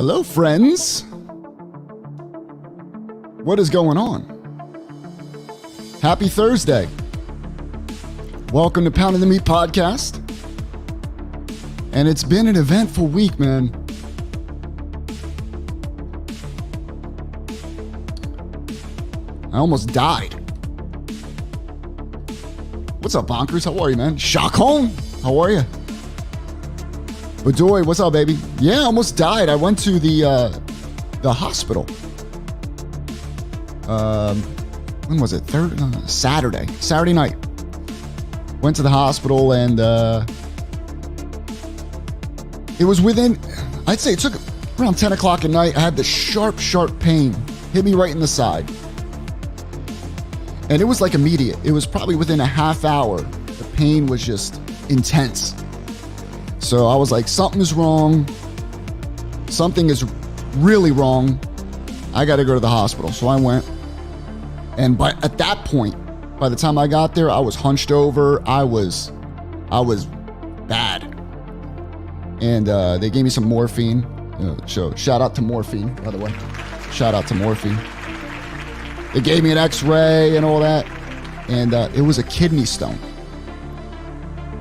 Hello, friends. What is going on? Happy Thursday. Welcome to Pounding the Meat Podcast. And it's been an eventful week, man. I almost died. What's up, Bonkers? How are you, man? Shockholm, how are you? Bedoy, what's up, baby? Yeah, I almost died. I went to the hospital. When was it? Saturday night. Went to the hospital and it was within, I'd say it took around 10 o'clock at night. I had this sharp pain. Hit me right in the side. And it was like immediate. It was probably within a half hour. The pain was just intense. So I was like, something is wrong. Something is really wrong. I got to go to the hospital. So I went. And at that point, by the time I got there, I was hunched over. I was bad. And they gave me some morphine. So shout out to morphine, by the way. Shout out to morphine. They gave me an x-ray and all that. And it was a kidney stone.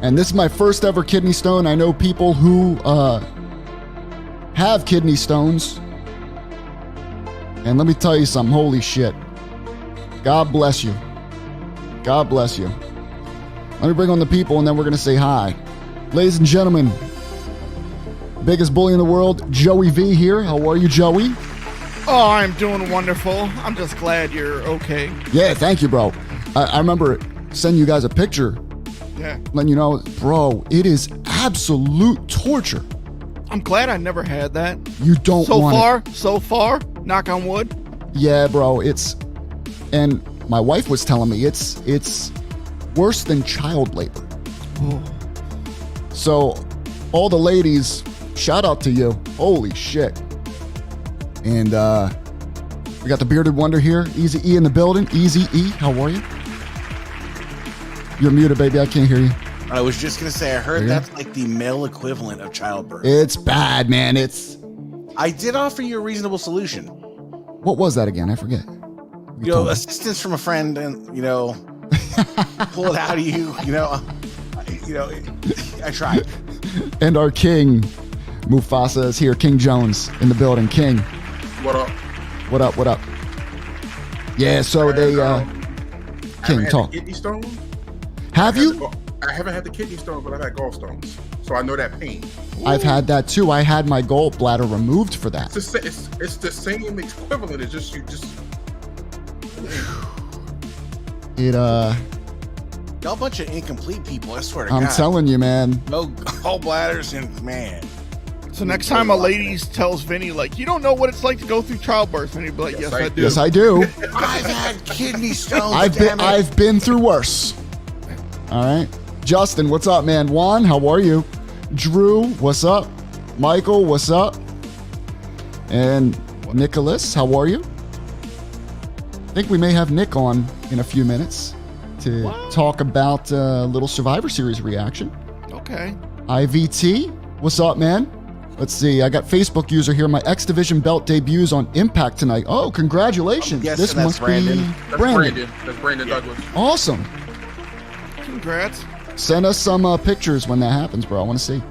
And this is my first ever kidney stone. I know people who have kidney stones. And let me tell you something. Holy shit. God bless you. God bless you. Let me bring on the people and then we're going to say hi. Ladies and gentlemen, biggest bully in the world, Joey V here. How are you, Joey? Oh, I'm doing wonderful. I'm just glad you're okay. Yeah, thank you, bro. I remember sending you guys a picture. Yeah. Letting you know, bro, it is absolute torture. I'm glad I never had that. You don't want it. So far, knock on wood. Yeah, bro, and my wife was telling me it's worse than child labor. Oh. So all the ladies, shout out to you. Holy shit. And we got the bearded wonder here, Easy E in the building. Easy E, how are you? You're muted, baby. I can't hear you. I was just going to say, I heard that's like the male equivalent of childbirth. It's bad, man. I did offer you a reasonable solution. What was that again? I forget. Assistance from a friend and, pull it out of you, I tried. And our king, Mufasa, is here. King Jones in the building. King. What up? What up? Yeah, so they, King, talk. Kidney stone? Have you? I haven't had the kidney stone, but I've had gallstones, so I know that pain. I've had that too. I had my gallbladder removed for that. It's the same equivalent. It's just It Y'all bunch of incomplete people, I swear to God. I'm telling you, man. No gallbladders and man. So next time a lady tells Vinny, like, you don't know what it's like to go through childbirth, and he'd be like, yes, I do. Yes, I do. I've had kidney stones. I've been through worse. All right. Justin, what's up, man? Juan, how are you? Drew, what's up? Michael, what's up? And Nicholas, how are you? I think we may have Nick on in a few minutes to talk about a little Survivor Series reaction. Okay. IVT, what's up, man? Let's see. I got Facebook user here. My X Division belt debuts on Impact tonight. Oh, congratulations. Yes, this that's must Brandon. be Brandon. That's Brandon Douglas. Awesome. Congrats. Send us some pictures when that happens, bro. I want to see.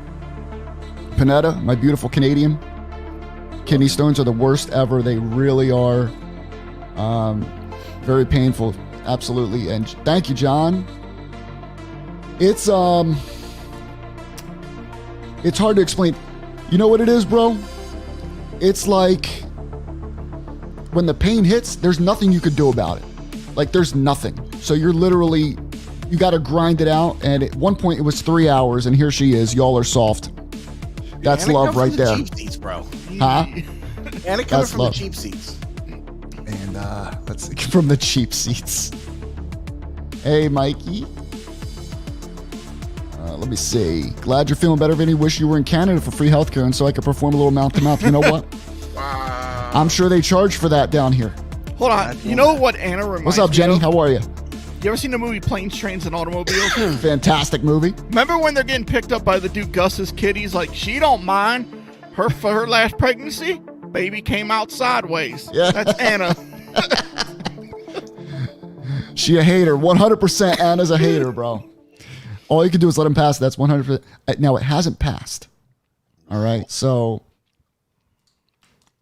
Panetta, my beautiful Canadian. Kidney stones are the worst ever. They really are. Very painful. Absolutely. And thank you, John. It's hard to explain. You know what it is, bro? It's like when the pain hits, there's nothing you could do about it. Like there's nothing. So you're literally, you got to grind it out. And at one point it was 3 hours and here she is. Y'all are soft. That's love right there. Cheap seats, bro. Huh? And it comes from the cheap seats. And let's see, from the cheap seats. Hey, Mikey. Let me see. Glad you're feeling better, Vinny. Wish you were in Canada for free healthcare and so I could perform a little mouth to mouth. You know what? Wow. I'm sure they charge for that down here. Hold on. You know what Anna reminds me of? What's up, Jenny? How are you? You ever seen the movie Planes, Trains, and Automobiles? Fantastic movie. Remember when they're getting picked up by the dude Gus's kid? He's like, she don't mind. for her last pregnancy, baby came out sideways. Yeah. That's Anna. She a hater. 100% Anna's a hater, bro. All you can do is let him pass. That's 100%. Now, it hasn't passed. All right. So.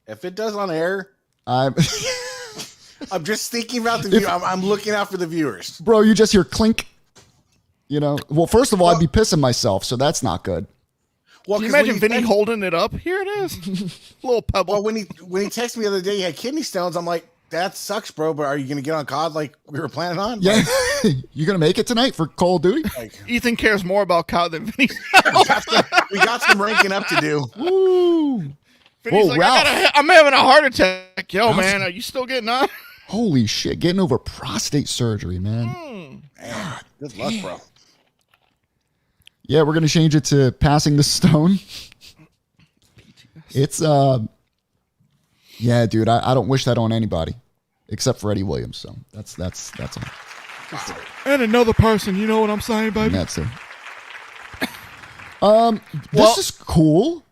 If it does on air, I'm just thinking about the view. I'm looking out for the viewers. Bro, you just hear clink. You know? Well, first of all, I'd be pissing myself, so that's not good. Well, can you imagine Vinny holding it up? Here it is. Little pebble. Well, when he texted me the other day, he had kidney stones. I'm like, that sucks, bro. But are you going to get on COD like we were planning on? Yeah. You going to make it tonight for Call of Duty? Ethan cares more about COD than Vinny. We got some ranking up to do. Woo. Vinny's Whoa, like, Ralph. I'm having a heart attack. Yo, man, are you still getting on? Holy shit. Getting over prostate surgery, man. Man, good luck, bro. Yeah, we're going to change it to passing the stone. It's, yeah, dude, I don't wish that on anybody except for Eddie Williams. So that's all. And another person, you know what I'm saying, baby? That's it. This is cool.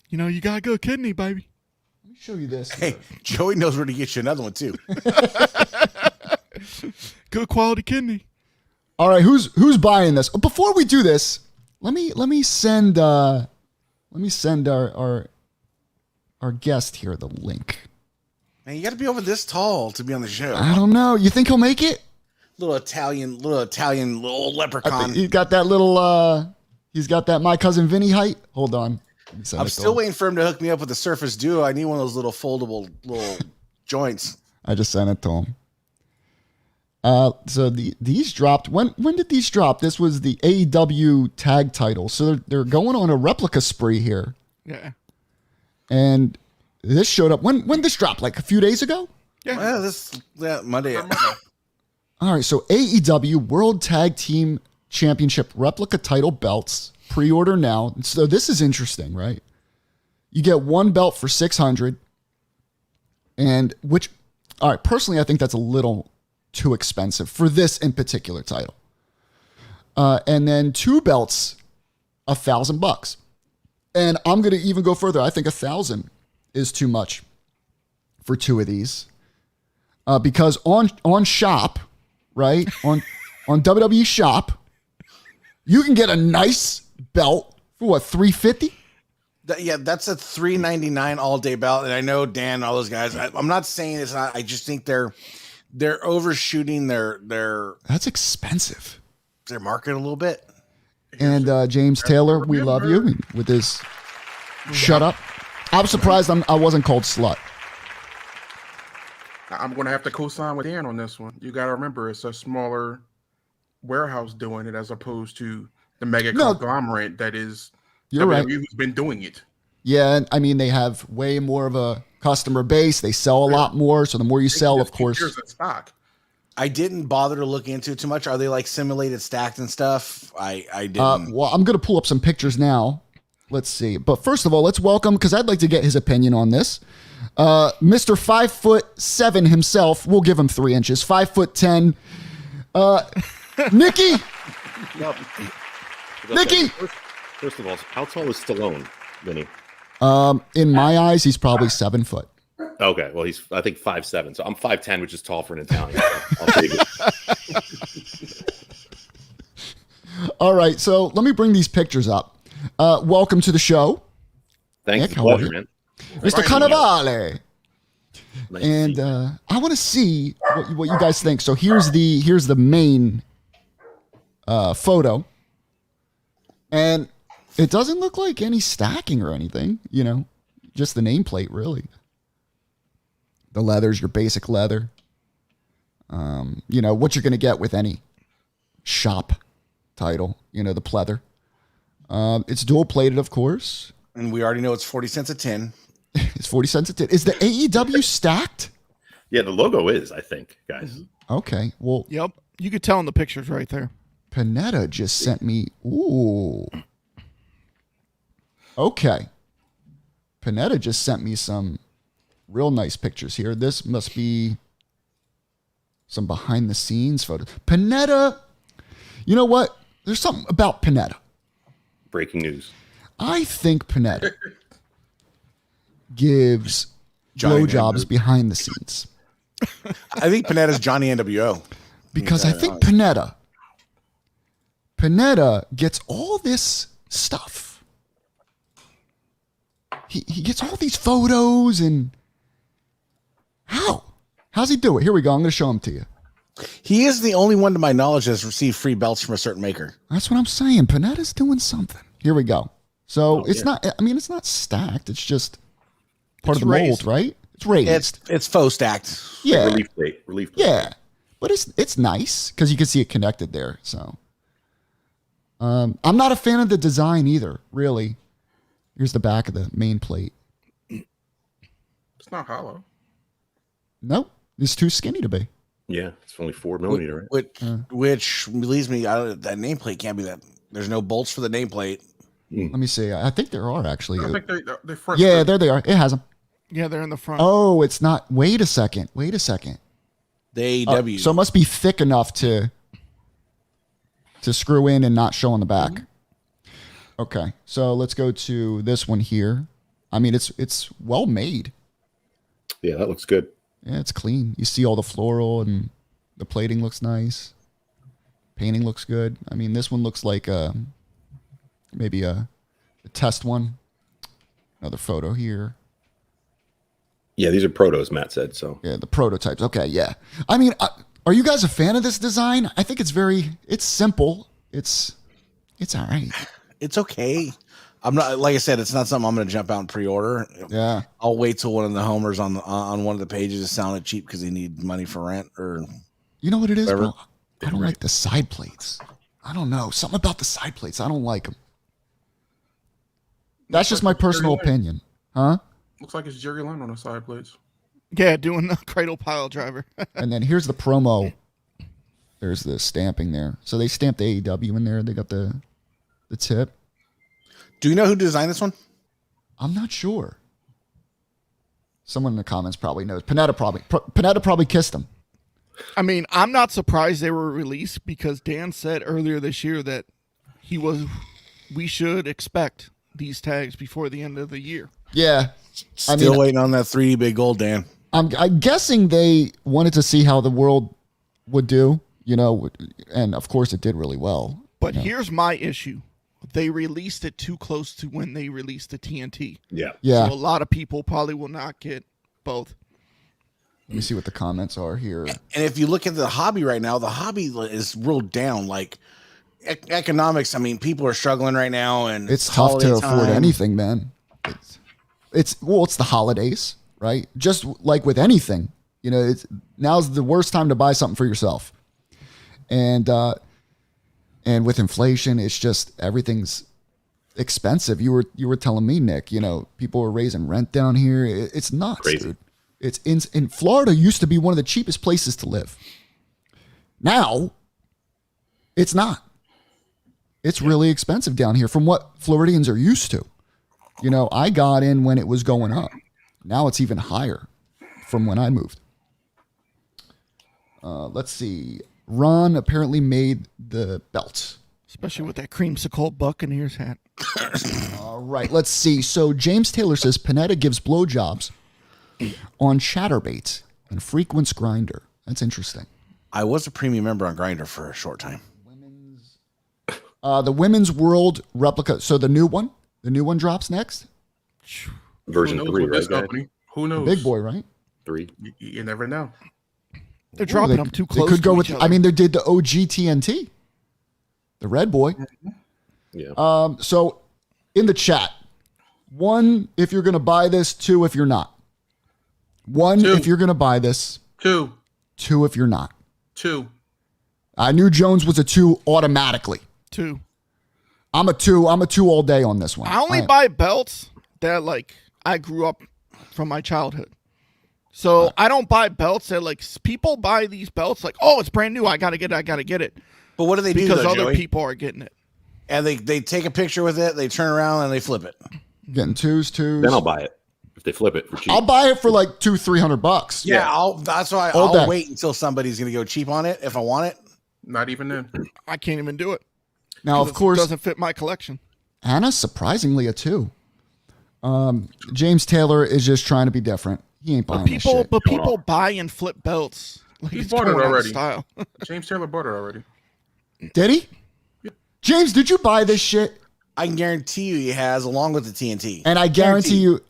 You know, you got a good kidney, baby. Let me show you this. Hey, Joey knows where to get you another one too. Good quality kidney. All right, who's buying this? Before we do this, let me send our guest here the link. Man, you got to be over this tall to be on the show. I don't know. You think he'll make it? Little Italian, little leprechaun. He's got that little. He's got that my cousin Vinny height. Hold on. I'm still waiting for him to hook me up with the Surface Duo. I need one of those little foldable little joints. I just sent it to him. So these dropped. When did these drop? This was the AEW tag title. So they're going on a replica spree here. Yeah. And this showed up. When this dropped? Like a few days ago? Yeah. Well, Monday. All right. So AEW World Tag Team Championship replica title belts. Pre-order now. So this is interesting, right? You get one belt for $600. And which, all right, personally, I think that's a little too expensive for this in particular title. And then two belts, $1,000. And I'm going to even go further. I think 1,000 is too much for two of these. Because on Shop, right? On WWE Shop, you can get a nice belt for what, $350? Yeah, that's a $399 all day belt. And I know Dan and all those guys. I'm not saying it's not. I just think they're overshooting their That's expensive. market a little bit. And James Taylor, we love you with his shut up. I'm surprised I wasn't called slut. I'm going to have to co-sign with Dan on this one. You got to remember, it's a smaller warehouse doing it as opposed to the mega conglomerate that is You're right. who's been doing it. Yeah, and I mean, they have way more of a customer base. They sell a lot more. So the more you sell, of course. Years in stock. I didn't bother to look into it too much. Are they like simulated stacked and stuff? I didn't. Well, I'm going to pull up some pictures now. Let's see. But first of all, let's welcome, because I'd like to get his opinion on this. Mr. 5'7" himself. We'll give him 3 inches. 5'10". Nikki. Well, Nikki. First of all, how tall is Stallone, Vinny? In my eyes, he's probably 7 foot. Okay, well, he's I think 5'7", so I'm 5'10", which is tall for an Italian. I'll take it. All right, so let me bring these pictures up. Welcome to the show. Thanks, Nick, how are pleasure, you? man. Mr. Cannavale. Nice And to see you. I want to see what you guys think. So here's the main photo. And it doesn't look like any stacking or anything, you know, just the nameplate, really. The leather's your basic leather. You know, what you're going to get with any shop title, you know, the pleather. It's dual plated, of course. And we already know it's 40 cents a tin. It's 40 cents a tin. Is the AEW stacked? Yeah, the logo is, I think, guys. Okay. Well, Yep. You could tell in the pictures right there. Panetta just sent me. Ooh. Okay. Panetta just sent me some real nice pictures here. This must be some behind the scenes photos. Panetta. You know what? There's something about Panetta. Breaking news. I think Panetta gives Johnny blowjobs Depp. behind the scenes. I think Panetta's Johnny NWO. Because I think Panetta gets all this stuff. He gets all these photos and how's he do it? Here we go. I'm going to show them to you. He is the only one to my knowledge that's received free belts from a certain maker. That's what I'm saying. Panetta's doing something. Here we go. So it's not stacked. It's just part of the mold, right? It's raised. It's faux stacked. Yeah. Relief plate. Yeah. But it's nice because you can see it connected there. So I'm not a fan of the design either, really. Here's the back of the main plate. It's not hollow. Nope. It's too skinny to be. Yeah, it's only 4 millimeter, right? Which leads me out of that nameplate can't be that. There's no bolts for the nameplate. Let me see. I think there are actually. I think they're front. Yeah, there they are. It has them. Yeah, they're in the front. Oh, it's not. Wait a second. The AEW. So it must be thick enough to screw in and not show on the back. Okay, so let's go to this one here. I mean, it's well made. Yeah, that looks good. Yeah, it's clean. You see all the floral and the plating looks nice. Painting looks good. I mean, this one looks like maybe a test one. Another photo here. Yeah, these are protos, Matt said. So Yeah, the prototypes. Okay, yeah. I mean, are you guys a fan of this design? I think it's simple. It's all right. It's okay. I'm not, like I said, it's not something I'm going to jump out and pre-order. Yeah. I'll wait till one of the homers on one of the pages sounded cheap because they need money for rent or. You know what it is, Whatever. bro? I don't like the side plates. I don't know. Something about the side plates. I don't like them. That's just my personal opinion. Huh? Looks like it's Jerry Lynn on the side plates. Yeah, doing the cradle pile driver. And then here's the promo. There's the stamping there. So they stamped the AEW in there. They got the tip. Do you know who designed this one? I'm not sure. Someone in the comments probably knows. Panetta probably kissed him. I mean, I'm not surprised they were released because Dan said earlier this year that we should expect these tags before the end of the year. Yeah. Still waiting on that 3D big gold, Dan. I'm guessing they wanted to see how the world would do, and of course it did really well. But here's my issue. They released it too close to when they released the TNT. yeah. Yeah. So a lot of people probably will not get both. Let me see what the comments are here. And if you look at the hobby right now, the hobby is real down. Like economics, I mean, people are struggling right now, and It's tough to holiday afford time. anything, man. It's the holidays, right? Just like with anything, now's the worst time to buy something for yourself. And with inflation, it's just everything's expensive. You were telling me, Nick, people are raising rent down here. It's nuts, Crazy. dude. It's in Florida used to be one of the cheapest places to live. Now, it's not. It's really expensive down here from what Floridians are used to. I got in when it was going up. Now it's even higher from when I moved. Let's see. Ron apparently made the belts. Especially with that creamsicle Buccaneers hat. All right, let's see. So James Taylor says Panetta gives blowjobs on chatterbaits and frequents Grinder. That's interesting. I was a premium member on Grindr for a short time. The Women's World replica. So the new one drops next. Version Who knows 3, with right, this guys? company? Who knows? Big boy, right? 3. You never know. They're dropping them too close. They could go to with. each other. I mean, they did the OG TNT, the red boy. Yeah. So in the chat, 1 if you're going to buy this, 2 if you're not. 1 2. if you're going to buy this, 2. 2 if you're not. 2. I knew Jones was a 2 automatically. 2. I'm a 2. I'm a 2 all day on this one. I only buy belts that I grew up from my childhood. So I don't buy belts that people buy these belts oh, it's brand new. I gotta get it. But what do they do Because though, other Joey? people are getting it. And they take a picture with it, they turn around and they flip it. Getting 2s. Then I'll buy it if they flip it for cheap. I'll buy it for like $200-$300. Yeah, that's why All day. I'll wait until somebody's gonna go cheap on it if I want it. Not even then. I can't even do it. Now, of course, it doesn't fit my collection. Anna's surprisingly a 2. James Taylor is just trying to be different. He ain't buying this shit. But people buy and flip belts. Like He's it's bought it going out of already. Style. James Taylor bought it already. Did he? James, did you buy this shit? I can guarantee you he has, along with the TNT. And I guarantee you,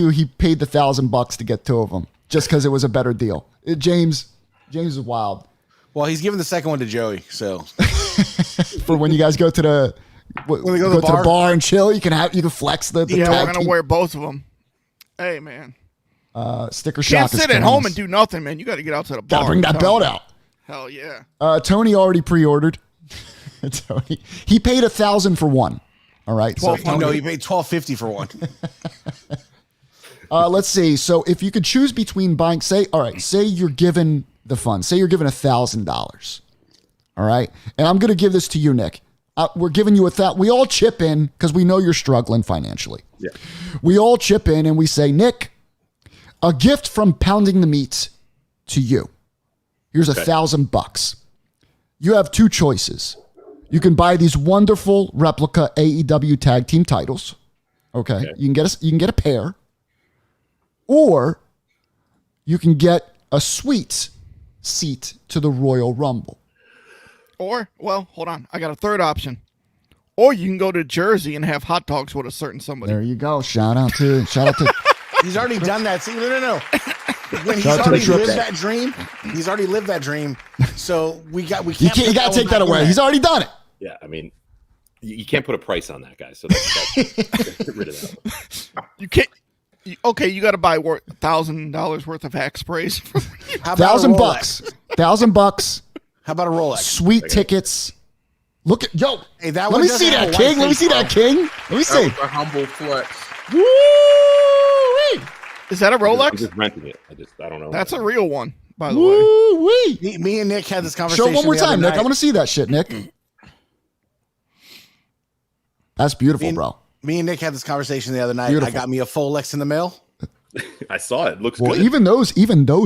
he paid the $1,000 to get 2 of them just because it was a better deal. James is wild. Well, he's giving the second one to Joey. So For when you guys go to the when we go to the bar and chill, you can flex the Yeah, tag we're gonna team. wear both of them. Hey, man, Sticker can't shock. sit at home and do nothing, man. You got to get out to the bar. Gotta bring that belt out. Hell yeah. Tony already pre-ordered. Tony, he paid $1,000 for one. All right. So no, he paid $1,250 for one. let's see. So if you could choose between buying, say you're given the funds. Say you're given $1,000. All right. And I'm going to give this to you, Nick. We're giving you we all chip in because we know you're struggling financially. Yeah. We all chip in and we say, Nick, a gift from Pounding the Meat to you. Here's $1,000. You have 2 choices. You can buy these wonderful replica AEW tag team titles. Okay. You can get a pair. Or you can get a sweet seat to the Royal Rumble. Or, well, hold on. I got a third option. Or you can go to Jersey and have hot dogs with a certain somebody. There you go. Shout out to He's already done that. See, no. When he's Shout out to the already trip lived day. that dream, he's already lived that dream. So we can't. You got to take that away. He's already done it. Yeah, I mean, you can't put a price on that, guy. So that's get rid of that one. You can't. Okay, you got to buy $1,000 worth of hack sprays. How about a $1,000. Rolex? $1,000. How about a Rolex? Sweet tickets. Look at Hey, that Let one me doesn't see have that, a King. white Let me face, see bro. that, King. Let me That see. was a humble flex. Woo-wee. Is that a I'm Rolex? just renting it. I don't know. That's a real one, by the way. Woo-wee. Me and Nick had this Show conversation. it one more the other time, Nick. I night. want to see that shit, Nick. That's beautiful, bro. Me and Nick had this conversation the other night. Beautiful. I got me a Folex in the mail. I saw it. Looks Well, good. even those,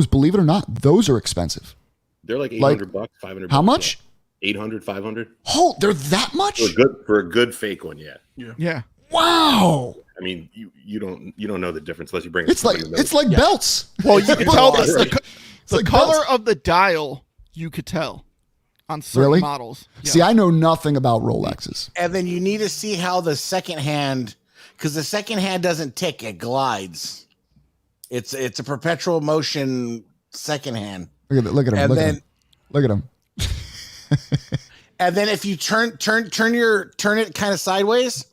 believe it or not, those are expensive. They're like $800, $500. How much? 800, 500 Oh, they're that much? for a good fake one. Yeah. Yeah. Wow. I mean, you don't know the difference unless you bring. It's like belts. Well, you can tell the like color belts. of the dial. You could tell on certain Really? models. Yeah. See, I know nothing about Rolexes. And then you need to see how the second hand, because the second hand doesn't tick, it glides. It's a perpetual motion second hand. Look at him. And Look at then him. Look at him. and then if you turn it kind of sideways,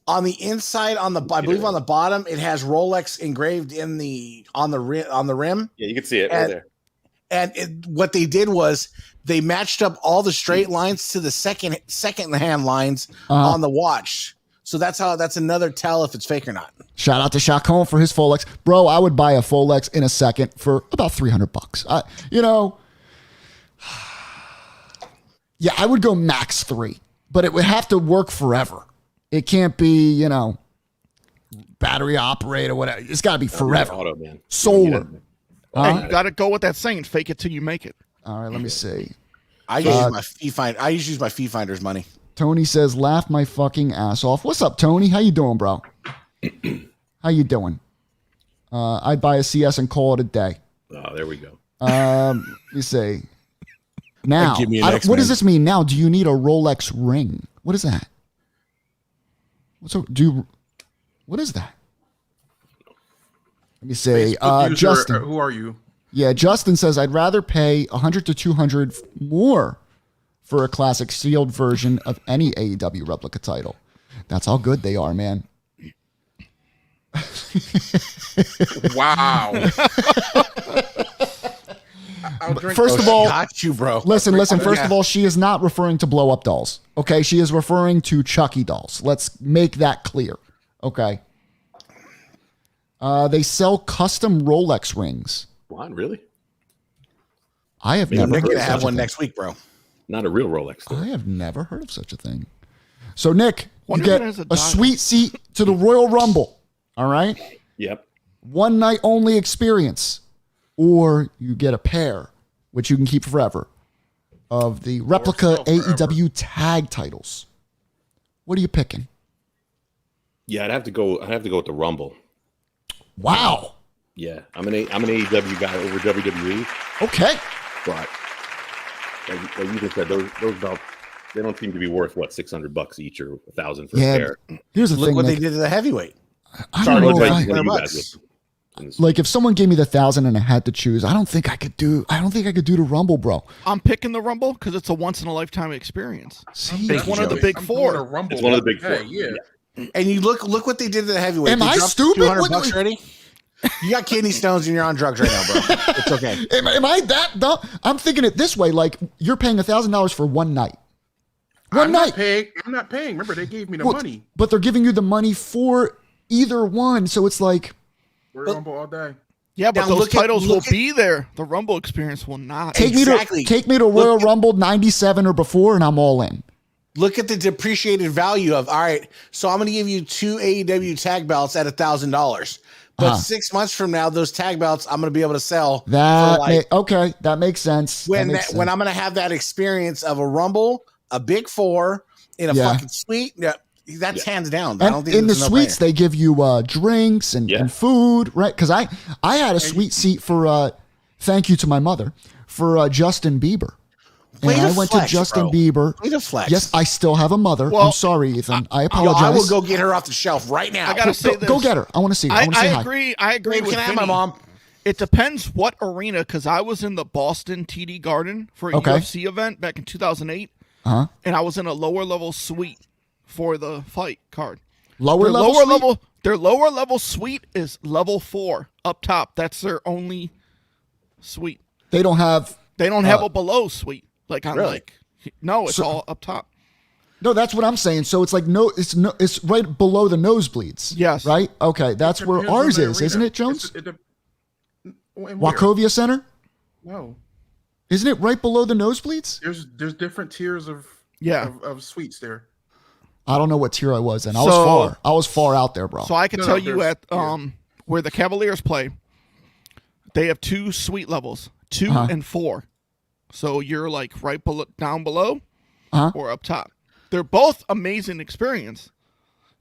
on the inside, I believe on the bottom, it has Rolex engraved on the rim. Yeah, you can see it right there. And what they did was they matched up all the straight lines to the second hand lines on the watch. So that's another tell if it's fake or not. Shout out to Chacon for his Folex. Bro, I would buy a Folex in a second for about $300. Yeah, I would go max 3, but it would have to work forever. It can't be, battery operated or whatever. It's got to be forever. Auto, man. Solar. Hey, you got to go with that saying, fake it till you make it. All right, let me see. I use my fee finder. I use my fee finder's money. Tony says, laugh my fucking ass off. What's up, Tony? How you doing, bro? How you doing? I'd buy a CS and call it a day. Oh, there we go. Let me see. Now, Give me an what does X-Men. this mean now? Do you need a Rolex ring? What is that? What is that? Let me see. Facebook user, Justin. who are you? Yeah, Justin says, I'd rather pay $100 to $200 more for a classic sealed version of any AEW replica title. That's how good they are, man. Wow. I'll drink First of all, Got you, bro. listen. First of all, she is not referring to blow up dolls. Okay, she is referring to Chucky dolls. Let's make that clear. Okay. They sell custom Rolex rings. What? Really? I have I'm never heard gonna of have such a one thing. next week, bro. Not a real Rolex. Though. I have never heard of such a thing. So, Nick, you Wonder get if it has a a dial. sweet seat to the Royal Rumble. All right. Yep. One night only experience, or you get a pair, which you can keep forever, of the replica sell forever. AEW tag titles. What are you picking? Yeah, I'd have to go with the Rumble. Wow. Yeah, I'm an AEW guy over WWE, Okay. but like you just said, those belts, they don't seem to be worth what, $600 each or $1,000 for a pair. Here's the Look thing. what Nick. they did to the heavyweight. I Sorry, don't know like, if I, One of you $100. guys with- like if someone gave me the 1,000 and I had to choose, I don't think I could do the Rumble, bro. I'm picking the Rumble because it's a once in a lifetime experience. See, It's one of the big four. It's one of the big four. Hey, yeah. And you look what they did to the heavyweight. Am They I dropped stupid? $200 What- already? You got kidney stones and you're on drugs right now, bro. It's okay. Am I that dumb? I'm thinking it this way: like you're paying $1,000 for one night. I'm not paying. Remember, they gave me the money. But they're giving you the money for either one, so it's like We're Rumble all day. Yeah, but Now those look at- titles look will be there. The Rumble experience will not. take Exactly. me to Royal Look at- Rumble '97 or before, and I'm all in. Look at the depreciated value of, all right, so I'm going to give you 2 AEW tag belts at $1,000. But 6 months from now, those tag belts I'm going to be able to sell That for like, okay, that makes sense. when That makes when sense. I'm going to have that experience of a Rumble, a big four in a Yeah. fucking suite. Yeah, that's hands down. I And don't think in the it's a suites, no-brainer. they give you drinks and food, right? Because I had a sweet seat for thank you to my mother for Justin Bieber. Way And to I went flex, to Justin bro. Bieber. Way to flex. Yes, I still have a mother. Well, I'm sorry, Ethan. I Yo, apologize. I will go get her off the shelf right now. I gotta say this. Go get her. I want to see her. I want to say hi. I agree with Can I have my Vinny. mom? It depends what arena, because I was in the Boston TD Garden for a Okay. UFC event back in 2008, Uh-huh. and I was in a lower level suite for the fight card. Lower level. Their lower level suite is level 4 up top. That's their only suite. They don't have. They don't have a below suite. Like I'm Really? like, no, it's all up top. No, that's what I'm saying. So it's like it's right below the nosebleeds. Yes. Right. Okay, that's where Depends on ours the is, arena. isn't it, Jones? Where? Wachovia Center. No, Isn't it right below the nosebleeds? there's different tiers of Yeah. of suites there. I don't know what tier I was in. I was So- far. I was far out there, bro. So I can No, tell no, you there's- at where the Cavaliers play, they have 2 suite levels, 2 and 4. So you're like right below, down below, or up top. They're both amazing experience.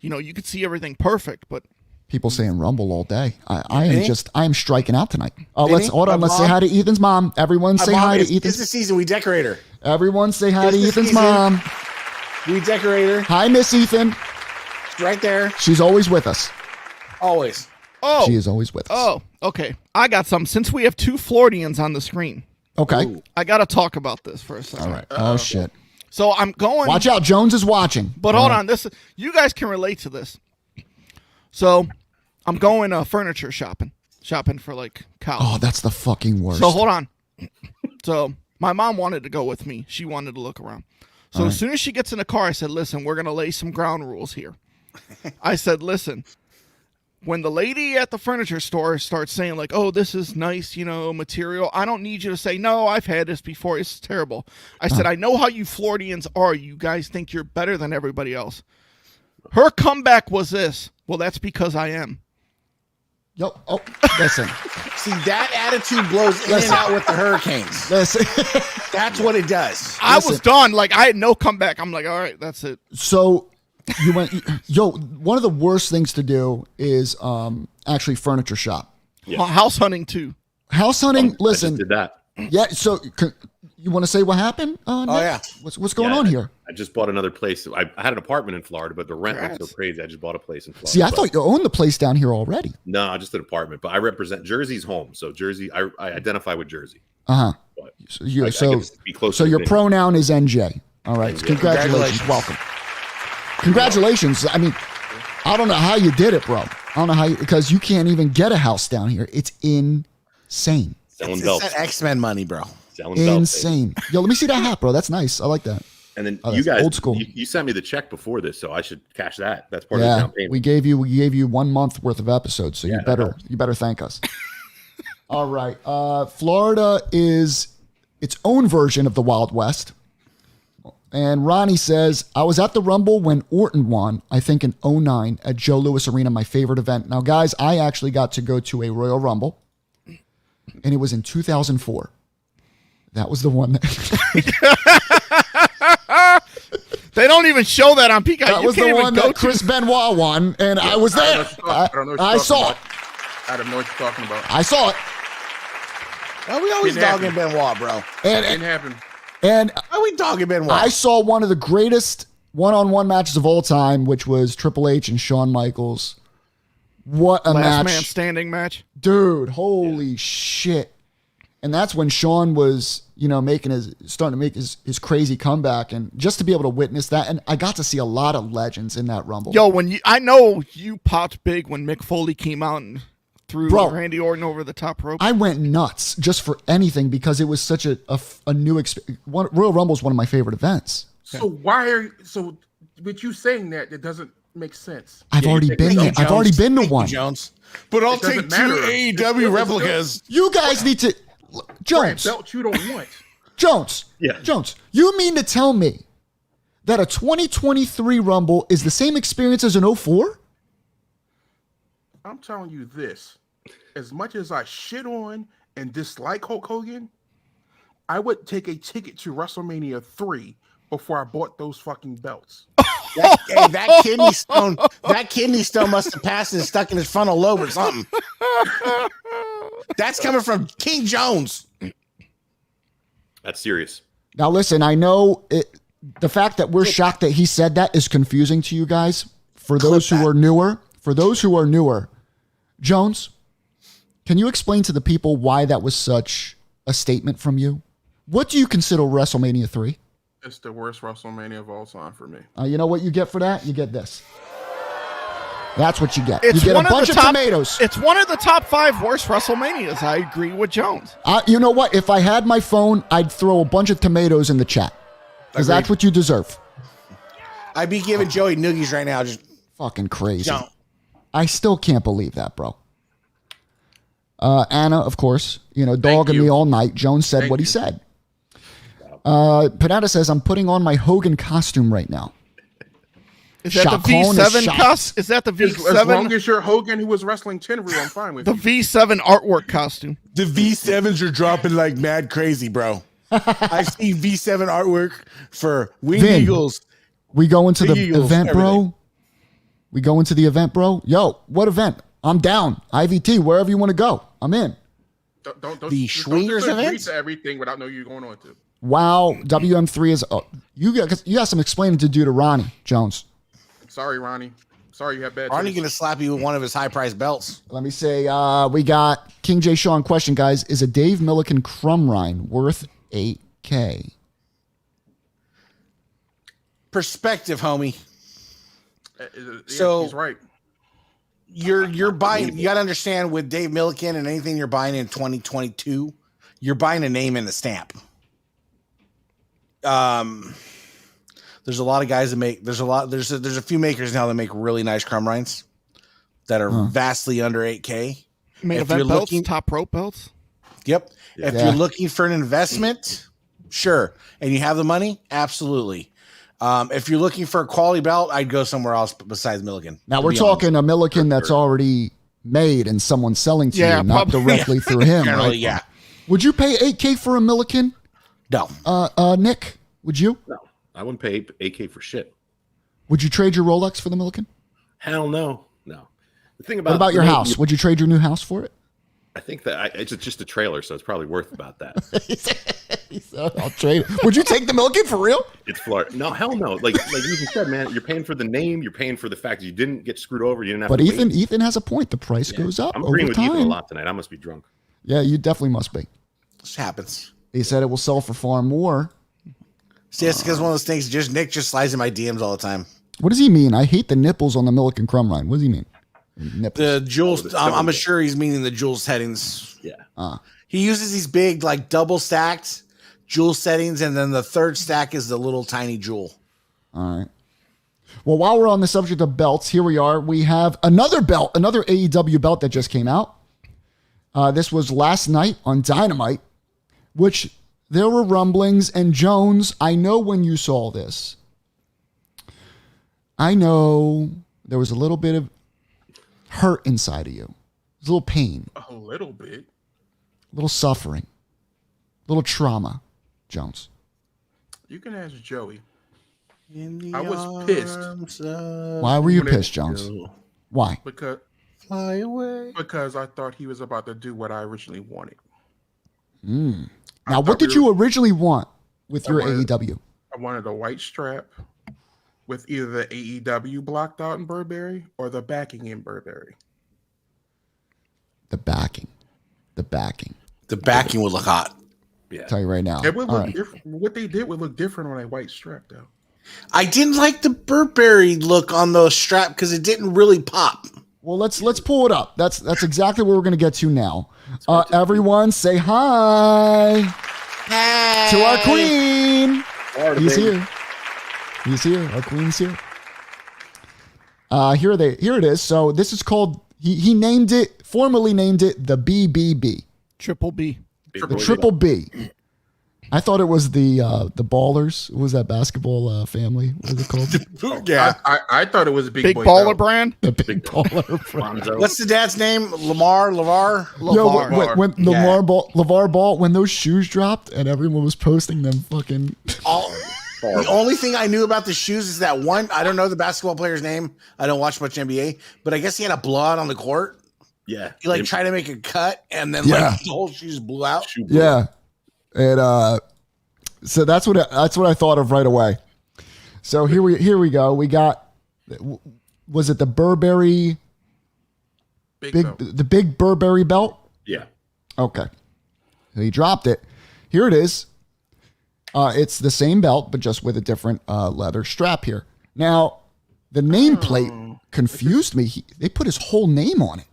You know, you could see everything perfect, but People saying Rumble all day. I am striking out tonight. Vinny, Let's say mom? hi to Ethan's mom. Everyone say Mom, hi to it's Ethan's. the season. We decorate her. Everyone say hi to It's the Ethan's season. mom. We decorate her. Hi, Miss Ethan. Right there. She's always with us. Always. She is always with us. oh, okay. I got some. Since we have 2 Floridians on the screen, Okay. I got to talk about this for a second. All right. Oh shit. So I'm going. Watch out. Jones is watching. But hold on, you guys can relate to this. So I'm going furniture shopping for like couch. Oh, that's the fucking worst. So hold on. So my mom wanted to go with me. She wanted to look around. So as soon as she gets in the car, I said, "Listen, we're gonna lay some ground rules here." I said, "Listen, when the lady at the furniture store starts saying like, 'Oh, this is nice, material,' I don't need you to say, 'No, I've had this before. It's terrible.'" I said, "I know how you Floridians are. You guys think you're better than everybody else." Her comeback was this. "Well, that's because I am." Yo, listen. See, that attitude blows in and out with the hurricanes. Listen. That's what it does. I was done. Like I had no comeback. I'm like, all right, that's it. So you went. One of the worst things to do is actually furniture shop. Yeah. House hunting too. House hunting. I just Listen. did that. Yeah. So you want to say what happened? Nick? yeah. What's going Yeah, on here? I just bought another place. I had an apartment in Florida, but the rent was so crazy. I just bought a place in Florida. See, I But- thought you owned the place down here already. No, just an apartment. But I represent Jersey's home, so Jersey. I identify with Jersey. Uh huh. But So I get to be close so to your Vinny. pronoun is NJ. All right. NJ. Congratulations. Welcome. Congratulations. I mean, I don't know how you did it, bro. I don't know how because you can't even get a house down here. It's insane. selling It's belts. that X-Men money, bro. Selling belts. Insane. Yo, let me see that hat, bro. That's nice. I like that. And then Oh, you that's guys, old school. You sent me the check before this, so I should cash that. That's part of the Yeah, down payment. we gave you 1 month worth of episodes, so Yeah, you that better thank us. All right, Florida is its own version of the Wild West, and Ronnie says I was at the Rumble when Orton won, I think in 2009 at Joe Louis Arena, my favorite event. Now, guys, I actually got to go to a Royal Rumble, and it was in 2004. That was the one that They don't even show that on Peacock. That You was can't the even one go that to- Chris Benoit won, and I was there. I don't know what you're I talking saw about. it. I don't know what you're talking about. I saw it. Why we always Didn't dogging happen. Benoit, bro? Didn't happen. And Why we dogging Benoit? I saw one of the greatest one-on-one matches of all time, which was Triple H and Shawn Michaels. What a Last match. man standing match. Dude, holy shit. And that's when Shawn was, starting to make his crazy comeback, and just to be able to witness that, and I got to see a lot of legends in that Rumble. Yo, I know you popped big when Mick Foley came out and threw Randy Orton over the top rope. I went nuts just for anything because it was such a new experience. Royal Rumble is one of my favorite events. So with you saying that, it doesn't make sense. I've already been there. I've already been to one. Jones. But I'll It doesn't take two matter. AEW replicas. You guys need to Jones. Belt you don't want. Jones. Yeah. Jones. You mean to tell me that a 2023 Rumble is the same experience as an 04? I'm telling you this. As much as I shit on and dislike Hulk Hogan, I would take a ticket to WrestleMania 3 before I bought those fucking belts. That kidney stone must have passed and stuck in his frontal lobe or something. That's coming from King Jones. That's serious. Now listen, I know the fact that we're shocked that he said that is confusing to you guys. For those who are newer, Jones, can you explain to the people why that was such a statement from you? What do you consider WrestleMania 3? It's the worst WrestleMania of all time for me. You know what you get for that? You get this. That's what you get. It's You get one a bunch of top, tomatoes. It's one of the top 5 worst WrestleManias. I agree with Jones. You know what? If I had my phone, I'd throw a bunch of tomatoes in the chat. Because that's what you deserve. I'd be giving Joey noogies right now. Just Fucking crazy. don't. I still can't believe that, bro. Anna, of course, dogging me all night. Jones said what he said. Panetta says, I'm putting on my Hogan costume right now. Is that the Chacon is V7 shocked. costume? Is that the As long V7? as you're Hogan who was wrestling Tenryu, I'm fine with The you. V7 artwork costume. The V7s are dropping like mad crazy, bro. I see V7 artwork for Winged Vin. Eagles. We go into the Big Eagles, event, bro. everything. We go into the event, bro. Yo, what event? I'm down. IVT, wherever you want to go. I'm in. Don't The just Swingers agree events? to everything without knowing you're going on to. Wow, WM3 is... you got some explaining to do to Ronnie Jones. Sorry, Ronnie. Sorry you have bad Aren't he taste. going to slap you with one of his high-priced belts? Let me say, we got King J. Sean question, guys. Is a Dave Milliken crumb rind worth $8K? Perspective, homie. Yeah, So- he's right. You're buying. You got to understand with Dave Milliken and anything you're buying in 2022, you're buying a name and a stamp. There's a lot of guys that make. There's a few makers now that make really nice crumb rinds that are vastly under 8K. Main If you're event belts, looking- top rope belts. Yep. If Yeah. you're looking for an investment, sure, and you have the money, absolutely. If you're looking for a quality belt, I'd go somewhere else besides Milligan. Now, to we're be talking a Milliken that's already made and someone's selling to Yeah, you, not probably. directly through honest. him. Generally, Right? yeah. Would you pay $8K for a Milliken? No. Nick, would you? No, I wouldn't pay AK for shit. Would you trade your Rolex for the Milliken? Hell no, no. The thing about What about your house? Would you trade your new house for it? I think that it's just a trailer, so it's probably worth about that. He said, I'll trade it. Would you take the Milliken for real? It's Florida. No, hell no. Like you said, man, you're paying for the name. You're paying for the fact that you didn't get screwed over. You didn't have But to wait. Ethan has a point. The price goes up I'm over agreeing with Ethan a time. lot tonight. I must be drunk. Yeah, you definitely must be. This happens. He said it will sell for far more. See, that's because one of those things. Nick just slides in my DMs all the time. What does he mean? I hate the nipples on the Milliken crumb rind. What does he mean? Nipples. The jewels. the I'm symbol. sure he's meaning the jewel settings. Yeah. He uses these big, like double stacked jewel settings, and then the third stack is the little tiny jewel. All right. Well, while we're on the subject of belts, here we are. We have another belt, another AEW belt that just came out. This was last night on Dynamite, which there were rumblings. And Jones, I know when you saw this, I know there was a little bit of hurt inside of you. There's a little pain, A little bit. a little suffering, a little trauma, Jones. You can ask Joey. I was pissed. Why were you pissed, Jones? Why? Because Fly away. I thought he was about to do what I originally wanted. Now, what did you originally want with your AEW? I wanted a white strap with either the AEW blocked out in Burberry or the backing in Burberry. The backing. The backing. The backing would look hot. Yeah. Tell you right now. It would All look right. different. What they did would look different on a white strap, though. I didn't like the Burberry look on the strap because it didn't really pop. Well, let's pull it up. That's exactly what we're gonna get to now. Everyone, say hi to our queen. He's here. He's here. Our queen's here. Here it is. So this is called. He named it. Formally named it the BBB. Triple B. The Triple B. I thought it was the Ballers. What was that basketball family? What is it called? Yeah. I thought it was a Big boy baller belt. brand. The Big Baller. Lonzo. What's the dad's name? LeVar? Yo, LeVar. when LeVar Ball, when those shoes dropped and everyone was posting them fucking. The only thing I knew about the shoes is that one, I don't know the basketball player's name. I don't watch much NBA, but I guess he had a blowout on the court. Yeah. He tried to make a cut and then Yeah. the whole shoes blew out. Yeah. And so that's what I thought of right away. So here we go. We got, was it the Burberry Belt. the big Burberry belt? Yeah. Okay. So he dropped it. Here it is. It's the same belt, but just with a different leather strap here. Now, the nameplate confused me. They put his whole name on it.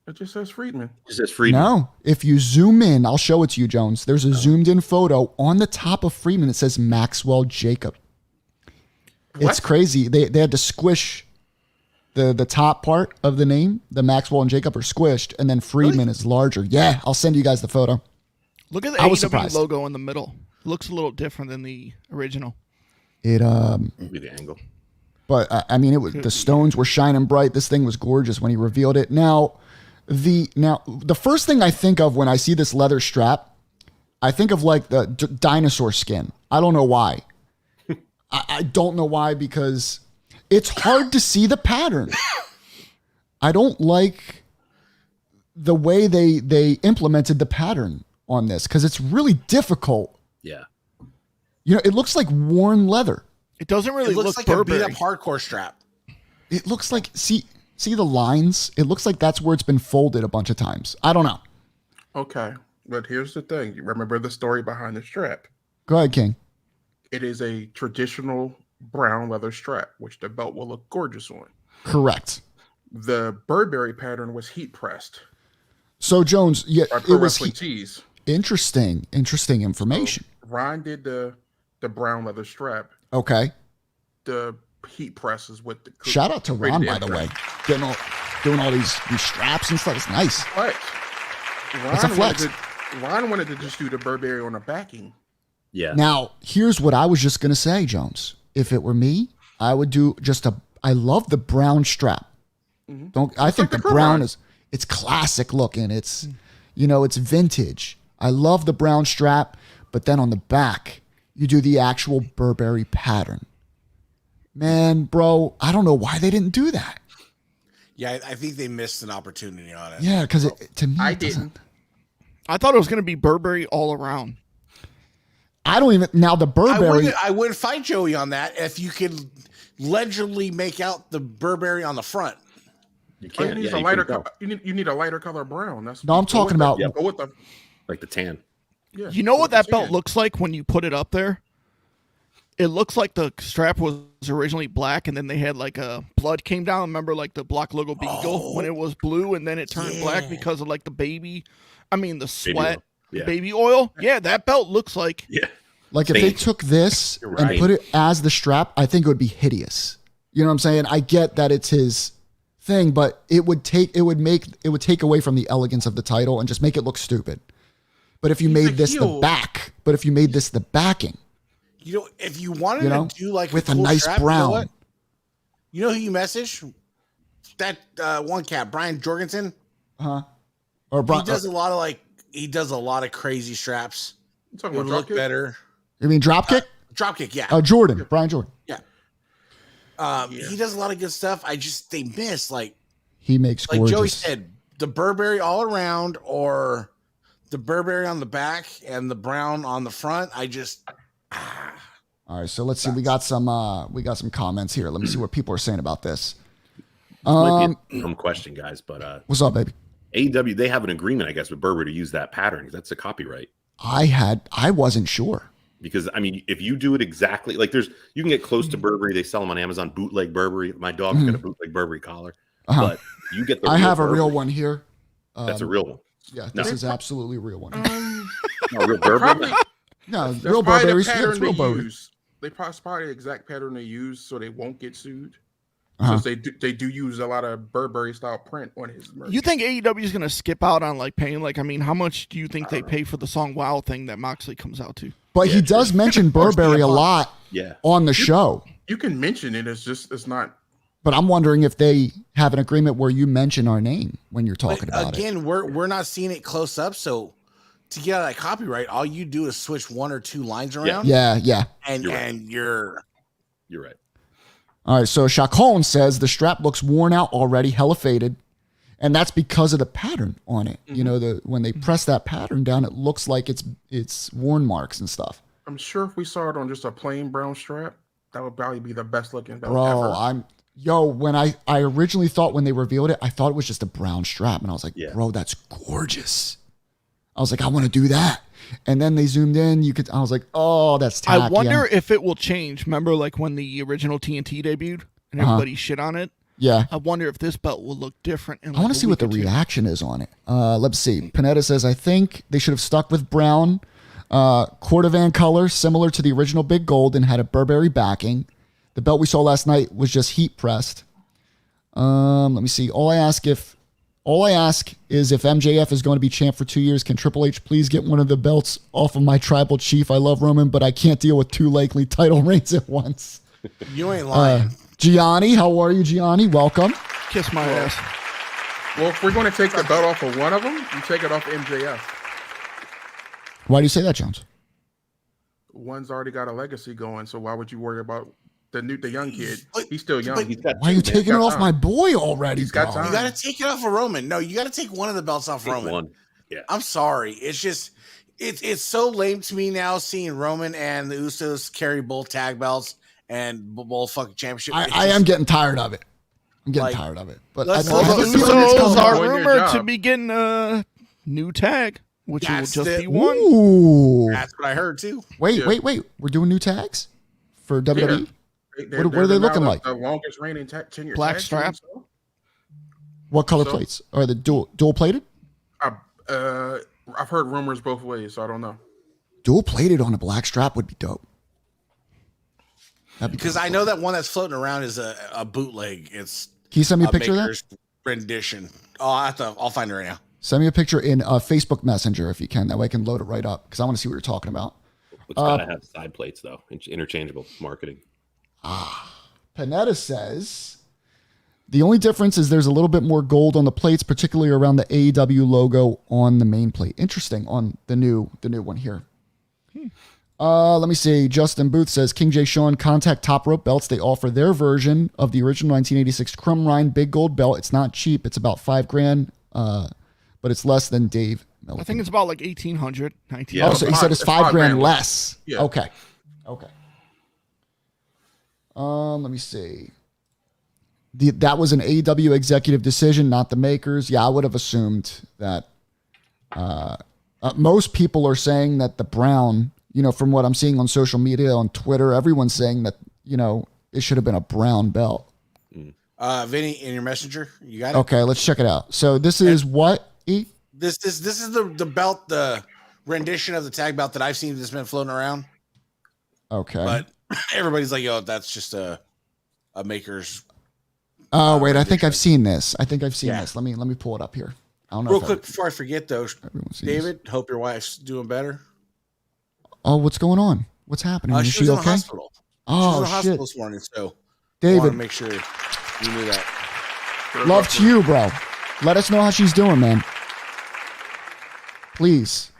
It just says Friedman. It says Freedom. No, if you zoom in, I'll show it to you, Jones. There's a zoomed in photo on the top of Freeman. It says Maxwell Jacob. It's crazy. They had to squish the top part of the name. The Maxwell and Jacob are squished, and then Friedman is larger. Yeah, I'll send you guys the photo. Look at the I was AEW surprised. logo in the middle. Looks a little different than the original. It Maybe the angle. but I mean, it was the stones were shining bright. This thing was gorgeous when he revealed it. Now the first thing I think of when I see this leather strap, I think of like the dinosaur skin. I don't know why. I don't know why, because it's hard to see the pattern. I don't like the way they implemented the pattern on this, because it's really difficult. Yeah. You know, it looks like worn leather. It doesn't really It looks look like Burberry. a beat up hardcore strap. It looks like, see the lines? It looks like that's where it's been folded a bunch of times. I don't know. Okay, but here's the thing. You remember the story behind the strap? Go ahead, King. It is a traditional brown leather strap, which the belt will look gorgeous on. Correct. The Burberry pattern was heat pressed So Jones, yeah, by it Pro was Wrestling Tees. interesting information. Ron did the brown leather strap. Okay. The heat press is what the Shout out to Ron, by the strap. way, doing all these straps and stuff. It's nice. But It's a flex. Ron wanted to just do the Burberry on the backing. Yeah. Now, here's what I was just gonna say, Jones. If it were me, I would do I love the brown strap. I think like the the Pro brown Ron. it's classic looking. It's it's vintage. I love the brown strap, but then on the back, you do the actual Burberry pattern. Man, bro, I don't know why they didn't do that. Yeah, I think they missed an opportunity on it. Yeah, because to me, I it doesn't. didn't. I thought it was going to be Burberry all around. I don't even now the Burberry. I wouldn't fight Joey on that if you could legibly make out the Burberry on the front. You Oh, you can't. need Yeah, a you lighter. couldn't tell. You need a lighter color brown. That's No, I'm talking about- Go with the Like the tan. yeah. You know go what with that the belt tan. looks like when you put it up there? It looks like the strap was originally black, and then they had like a blood came down. Remember, like the block logo Beagle when it was blue, and then it turned black because of like the the sweat, Yeah. baby oil. Yeah, that belt looks like. Yeah. Like if they Same. took this You're and right. put it as the strap, I think it would be hideous. You know what I'm saying? I get that it's his thing, but it would take away from the elegance of the title and just make it look stupid. But if you He's made a this the heel. back, but if you made this the backing, You know, if you wanted You know, to do like with a cool nice strap, brown. You know who you message? That one cat, Brian Jorgensen. or He does a lot of crazy straps. You talking It would about look Dropkick? better. you mean dropkick? Dropkick, yeah. Jordan, Brian Jordan. Yeah. He does a lot of good stuff. They miss He makes like gorgeous. Joey said, the Burberry all around or the Burberry on the back and the brown on the front. All right, so let's see. We got some comments here. Let me see what people are saying about this. Might be a dumb question, guys, but What's up, baby? AEW, they have an agreement, I guess, with Burberry to use that pattern because that's a copyright. I wasn't sure. Because I mean, if you do it exactly like you can get close to Burberry. They sell them on Amazon, bootleg Burberry. My dog's got a bootleg Burberry collar, but you get the. I have Burberry. a real one here. That's a real one. Yeah, this is absolutely a real one. No, real Burberry. No, That's real probably Burberry. the pattern Real they Burberry. use. They probably the exact pattern they use, so they won't get sued. Uh-huh. Because they do use a lot of Burberry style print on his merch. You think AEW is going to skip out on like paying? Like, I mean, how much do you think they pay for the song "Wow" thing that Moxley comes out to? But he does mention Burberry a lot on the show. You can mention it. It's not. But I'm wondering if they have an agreement where you mention our name when you're talking about it. Again, we're not seeing it close up, so to get out of that copyright, all you do is switch one or two lines around. Yeah. And You're right. All right, so Chacon says the strap looks worn out already, hella faded, and that's because of the pattern on it. You know, when they press that pattern down, it looks like it's worn marks and stuff. I'm sure if we saw it on just a plain brown strap, that would probably be the best looking belt Bro, ever. when I originally thought when they revealed it, I thought it was just a brown strap, and I was like, bro, that's gorgeous. I was like, I want to do that. And then they zoomed in. I was like, oh, that's tacky. I wonder if it will change. Remember, like when the original TNT debuted and everybody shit on it. Yeah. I wonder if this belt will look different. I want to see what the reaction is on it. Let's see. Panetta says, I think they should have stuck with brown Cordovan color, similar to the original Big Gold, and had a Burberry backing. The belt we saw last night was just heat pressed. Let me see. All I ask is if MJF is going to be champ for 2 years, can Triple H please get one of the belts off of my tribal chief? I love Roman, but I can't deal with 2 likely title reigns at once. You ain't lying. Gianni, how are you, Gianni? Welcome. Kiss my ass. Well, if we're going to take the belt off of one of them, you take it off MJF. Why do you say that, Jones? One's already got a legacy going, so why would you worry about the young kid? He's still young. Why are you taking it off my boy already? He's got time. You got to take it off of Roman. No, you got to take one of the belts off Roman. One. Yeah. I'm sorry. It's just, it's so lame to me now seeing Roman and the Usos carry both tag belts and both fucking championship. I am getting tired of it. I'm getting tired of it. But I The have a feeling it's Usos coming. are Doing their rumored to job. be getting a new tag, which will That's just the- be one. Ooh. That's what I heard too. Wait. We're doing new tags for WWE? What are they They're looking now like? The longest reigning tenure Black tag strap? team, so. What color So- plates? Are the dual plated? I've heard rumors both ways, so I don't know. Dual plated on a black strap would be dope. Because I know that one that's floating around is a bootleg. It's Can you send me a picture of that? Maker's rendition. Oh, I'll find it right now. Send me a picture in Facebook Messenger if you can. That way I can load it right up because I want to see what you're talking about. It's got to have side plates, though. Interchangeable marketing. Panetta says the only difference is there's a little bit more gold on the plates, particularly around the AEW logo on the main plate. Interesting on the new one here. Let me see. Justin Booth says King J. Sean Contact Top Rope belts. They offer their version of the original 1986 Crumb Rind Big Gold belt. It's not cheap. It's about $5,000, but it's less than Dave Milliken. I think it's about like 1,800, 1900. Yeah. Oh, so he said it's It's $5,000 $5,000 less. Yeah. Okay. Let me see. That was an AEW executive decision, not the makers. Yeah, I would have assumed that. Most people are saying that the brown, from what I'm seeing on social media, on Twitter, everyone's saying that, it should have been a brown belt. Vinny, in your messenger, you got it. Okay, let's check it out. So this is what? E? This is the belt, the rendition of the tag belt that I've seen that's been floating around. Okay. But everybody's like, "Yo, that's just a Maker's." Oh, wait, I think I've seen this. Let Yeah. me pull it up here. I don't know. Real if quick before I forget, though, everyone's seen this. David, hope your wife's doing better. Oh, what's going on? What's happening? Is She was in the okay? hospital. She was Oh, in the shit. hospital this morning, so I want David, to make sure you knew that. love to you, bro. Let us know how she's doing, man. Please.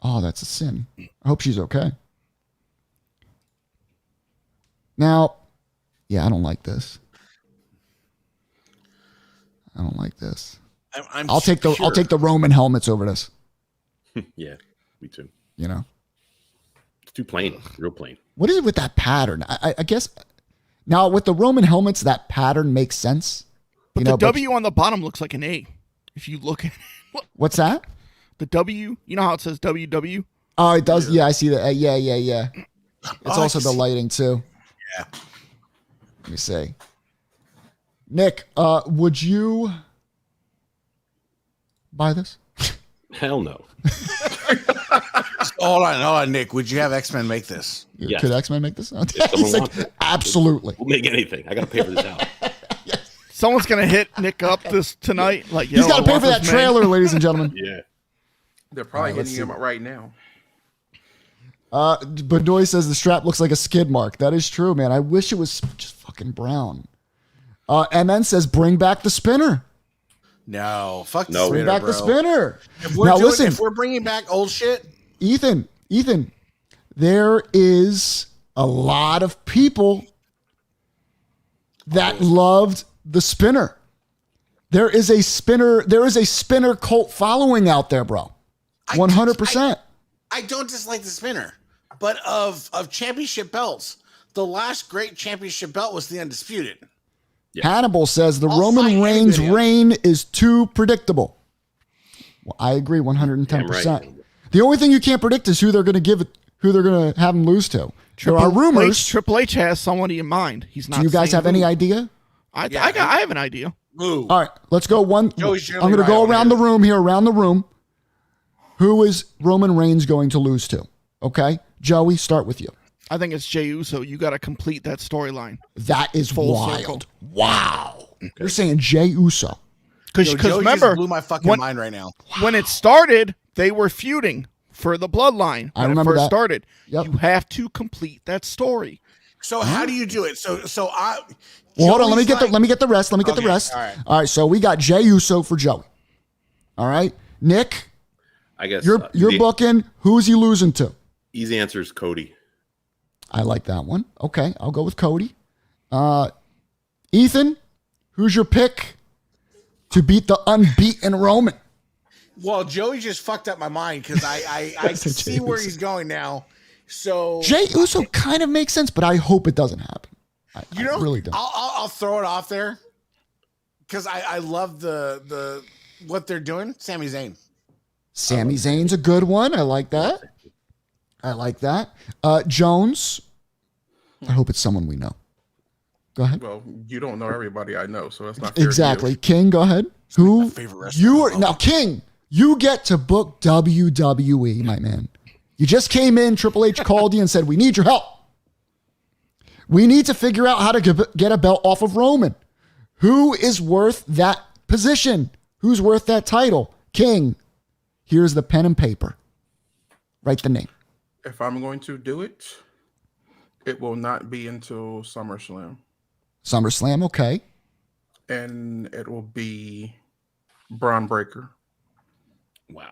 Oh, that's a sin. I hope she's okay. Now, yeah, I don't like this. I don't like this. I'll take the Roman helmets over this. Yeah, me too. You know, It's too plain, real plain. what is it with that pattern? I guess now with the Roman helmets, that pattern makes sense. But the W on the bottom looks like an A. If you look at it. What's that? The W, you know how it says WW? Oh, it does. Yeah, I see that. Yeah. It's also the lighting too. Yeah. Let me see. Nick, would you buy this? Hell no. Hold on, Nick. Would you have X-Men make this? Yes. Could X-Men make this? someone He's like, wants it. absolutely. We'll make anything. I got to pay for this house. Someone's gonna hit Nick up this tonight. Like, He's got to pay for that trailer, ladies and gentlemen. Yeah. They're probably All right, let's hitting him up right now. Bedoy says the strap looks like a skid mark. That is true, man. I wish it was just fucking brown. MN says bring back the spinner. No, fuck the No. spinner, Bring back bro. the spinner. If we're Now doing, listen, if we're bringing back old shit, Ethan, there is a lot of people that loved the spinner. There is a spinner cult following out there, bro. 100%. I don't dislike the spinner, but of championship belts, the last great championship belt was the Undisputed. Yeah. Hannibal says the I'll Roman fight Reigns anybody. reign is too predictable. Well, I agree 110%. Damn right. The only thing you can't predict is who they're going to have him lose to. There are rumors. Triple H has somebody in mind. He's not. Do you guys saying have who. any idea? I have an idea. Ooh. All right, let's go one. I'm Joey's going generally to go right around the over room here, around the room. Who is Roman Reigns going to lose to? Okay, Joey, start with you. I think it's Jey Uso. You got to complete that storyline. That is Full wild. circle. Wow. You're saying Jey Uso. Because Joey just remember, blew my fucking mind right now. when it started, they were feuding for the bloodline. I When remember it first that. started. Yep. You have to complete that story. So how do you do it? So I. Well, hold on. Let me Joey's get the rest. Let me get the Okay, rest. all right. All right. So we got Jey Uso for Joey. All right, Nick, I guess you're the booking. Who's he losing to? easy answer is Cody. I like that one. Okay, I'll go with Cody. Ethan, who's your pick to beat the unbeaten Roman? Well, Joey just fucked up my mind because I said see Jey where Uso. he's going now. So Jey Uso kind of makes sense, but I hope it doesn't happen. I really don't. I'll throw it off there because I love the what they're doing. Sami Zayn. Sami Zayn's a good one. I like that. Jones. I hope it's someone we know. Go ahead. Well, you don't know everybody I know, so that's not fair to Exactly. you. King, go ahead. Who? favorite wrestler You in are the now, world. King. You get to book WWE, my man. You just came in. Triple H called you and said, "We need your help. We need to figure out how to get a belt off of Roman. Who is worth that position? Who's worth that title? King. Here's the pen and paper. Write the name. If I'm going to do it, it will not be until SummerSlam, SummerSlam. Okay. and it will be Braun Breaker. Wow.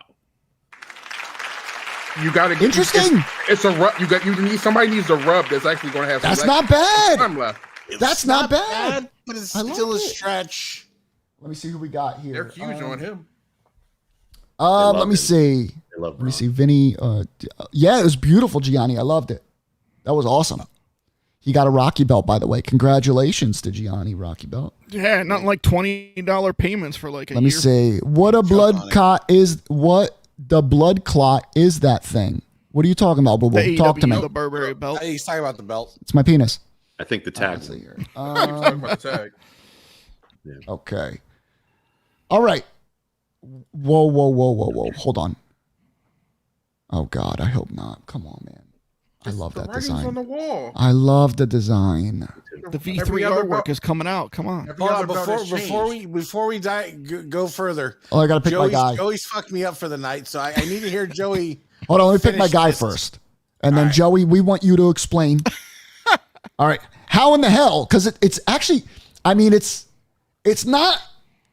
You got to Interesting. It's a rub. You need somebody needs a rub that's actually going to have. That's some not bad. time left. That's not bad. but it's I like still a it. stretch. Let me see who we got here. They're huge on him. love Let me him. see. I love Let me see. Vinny. Yeah, it was beautiful, Gianni. I loved it. That was awesome. He got a Rocky belt, by the way. Congratulations to Gianni, Rocky belt. Yeah, not like $20 payments for like a Let year. me see. What a blood clot is. What the blood clot is that thing? What are you talking about, Boo Boo? The Talk to me. the Burberry belt. He's talking about the belt. It's my penis. I think the tag. Let's see here. Talk about the tag. Okay. All right. Whoa. Hold on. Oh, God. I hope not. Come on, man. I love The that writing's design. on the wall. I love the design. The Every V3 other artwork belt- is coming out. Come on. every Hold other on, belt has before we go further. Oh, I got to pick my guy. Joey's fucked me up for the night, so I need to hear Joey. Hold on, let me pick my finish guy this. first. And then, All right. Joey, we want you to explain. All right. How in the hell? Because it's actually, I mean, it's not,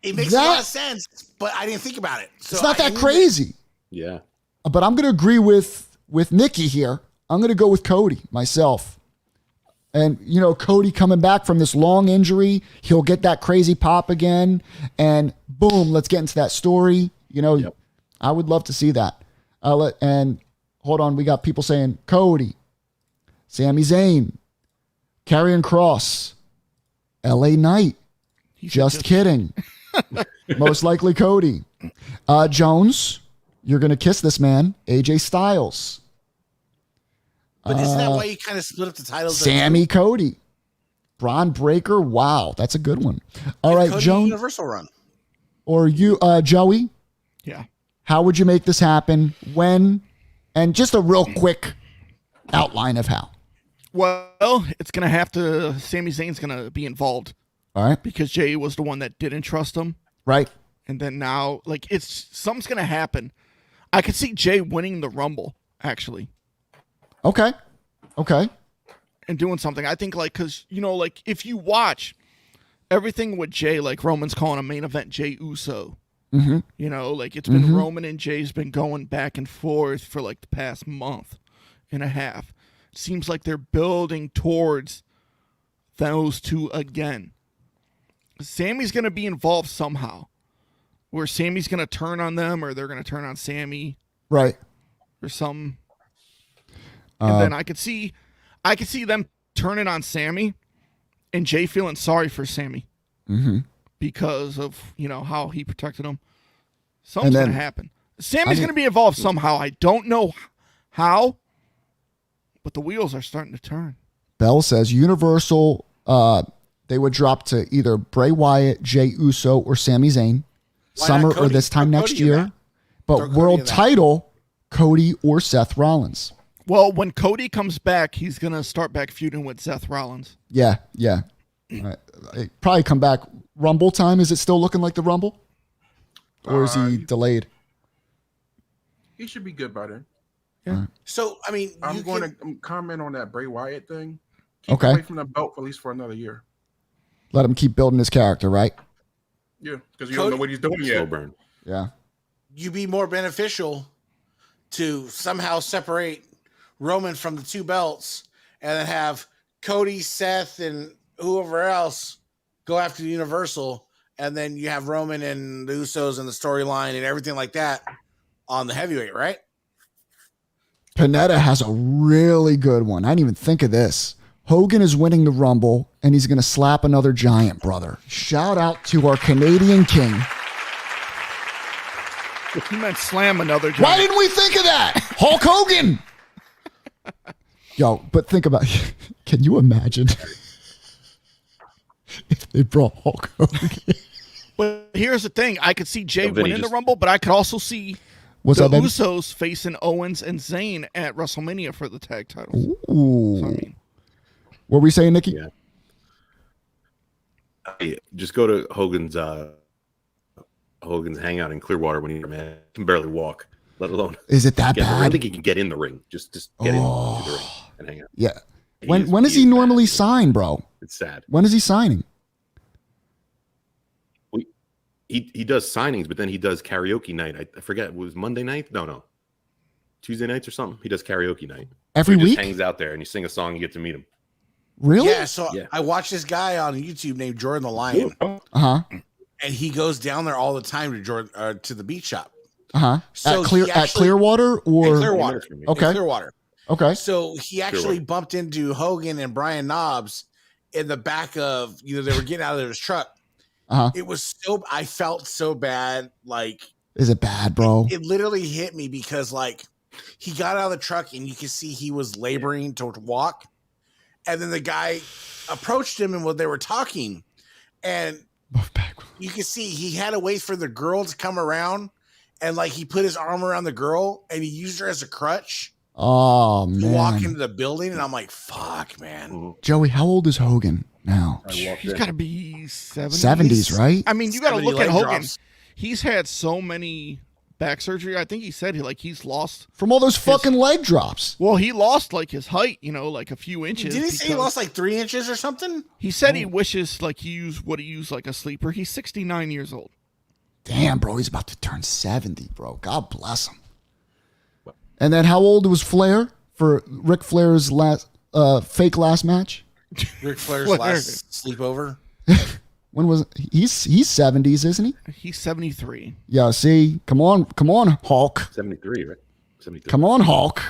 It makes That- a lot of sense, but I didn't think about it. So it's not I that need crazy. Yeah. But I'm going to agree with Nikki here. I'm going to go with Cody myself. And, Cody coming back from this long injury, he'll get that crazy pop again. And boom, let's get into that story. Yep. I would love to see that. And hold on, we got people saying Cody, Sami Zayn, Karrion Kross, LA Knight. Just kidding. Most likely Cody. Jones, you're going to kiss this man. AJ Styles. But isn't that why you kind of split up the titles? Sammy Cody. Braun Breaker. Wow, that's a good one. All right, Cody Jones. Universal run. Or you, Joey. Yeah. How would you make this happen? When? And just a real quick outline of how. Well, it's going to have to, Sami Zayn's going to be involved. All right. Because Jay was the one that didn't trust him. Right. And then now, something's going to happen. I could see Jay winning the Rumble, actually. Okay. And doing something. I think, because, if you watch everything with Jay, Roman's calling a main event Jay Uso. Mm-hmm. It's been Roman and Jay's been going back and forth for, the past month and a half. Seems like they're building towards those two again. Sammy's going to be involved somehow. Where Sammy's going to turn on them, or they're going to turn on Sammy. Right. Or something. And then I could see them turning on Sammy and Jay feeling sorry for Sammy. Mm-hmm. Because of, how he protected him. Something's going to happen. Sammy's going to be involved somehow. I don't know how, but the wheels are starting to turn. Bell says Universal, they would drop to either Bray Wyatt, Jay Uso, or Sami Zayn. Summer or this time next year. But world title, Cody or Seth Rollins. Well, when Cody comes back, he's going to start back feuding with Seth Rollins. Yeah. Probably come back Rumble time. Is it still looking like the Rumble? Or is he delayed? He should be good by then. Yeah. So, I'm going to comment on that Bray Wyatt thing. Keep away from the belt for at least for another year. Let him keep building his character, right? Yeah, because you don't know what he's doing Slow yet. burn. Yeah. You'd be more beneficial to somehow separate Roman from the two belts and then have Cody, Seth, and whoever else go after the Universal, and then you have Roman and the Usos and the storyline and everything like that on the heavyweight, right? Panetta has a really good one. I didn't even think of this. Hogan is winning the Rumble, and he's going to slap another giant, brother. Shout out to our Canadian king. He meant slam another giant. Why didn't we think of that? Hulk Hogan. Yo, but think about it. Can you imagine if they brought Hulk Hogan? But here's the thing. I could see Jay winning the Rumble, but I could also see the Usos facing Owens and Zayn at WrestleMania for the tag titles. Ooh. So, what were we saying, Nikki? Yeah. Hey, just go to Hogan's hangout in Clearwater when he can barely walk, let alone. Is it that bad? I think he can get in the ring. Just get into the ring and hang out. Yeah. When does he normally sign, bro? It's sad. When is he signing? He does signings, but then he does karaoke night. I forget. It was Monday night? No. Tuesday nights or something. He does karaoke night. Every week? Just hangs out there and you sing a song, you get to meet him. Really? Yeah, so I watched this guy on YouTube named Jordan the Lion. Uh-huh. And he goes down there all the time to the beach shop. Uh-huh. So at Clearwater or Clearwater. Okay. In Clearwater. Okay. So he actually bumped into Hogan and Brian Knobbs in the back of, they were getting out of his truck. Uh-huh. It was I felt so bad. Is it bad, bro? It literally hit me because he got out of the truck and you could see he was laboring to walk. And then the guy approached him and they were talking, and you could see he had to wait for the girl to come around, and he put his arm around the girl and he used her as a crutch. Oh man! To walk into the building, and I'm like, "Fuck, man." Joey, how old is Hogan now? He's got to be 70s, right? I mean, you got to look at Hogan. He's had so many back surgery. I think he said he's lost from all those fucking leg drops. Well, he lost his height, a few inches. Did he say he lost 3 inches or something? He said he wishes he used a sleeper. He's 69 years old. Damn, bro, he's about to turn 70, bro. God bless him. And then how old was Flair for Ric Flair's fake last match? Ric Flair's Flair. last sleepover. When was he's 70s, isn't he? He's 73. Yeah, see? Come on, Hulk. 73, right? 73. Come on, Hulk.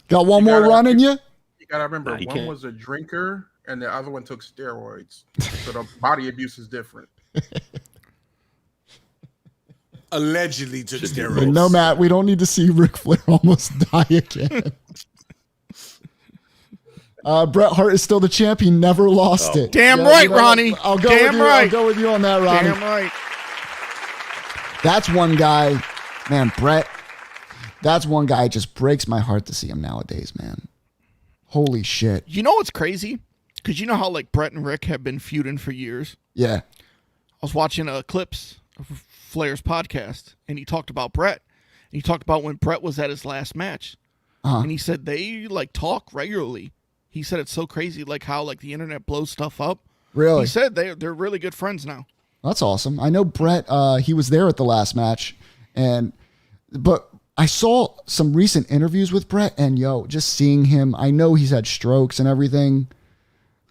Got one You more gotta- run in you? You gotta remember, Nah, he one can't. was a drinker and the other one took steroids. So the body abuse is different. Allegedly took Should be steroids. No, Matt, we don't need to see Ric Flair almost die again. Bret Hart is still the champ. He never lost it. Damn right, you know what? Ronnie. I'll go Damn with you. right. I'll go with you on that, Ronnie. Damn right. That's one guy, man, Bret. That's one guy. It just breaks my heart to see him nowadays, man. Holy shit. You know what's crazy? Because you know how like Bret and Rick have been feuding for years. Yeah. I was watching clips of Flair's podcast, and he talked about Bret. And he talked about when Bret was at his last match, and he said they like talk regularly. He said it's so crazy, like how like the internet blows stuff up. Really? He said they're really good friends now. That's awesome. I know Bret, he was there at the last match, but I saw some recent interviews with Bret, and just seeing him, I know he's had strokes and everything,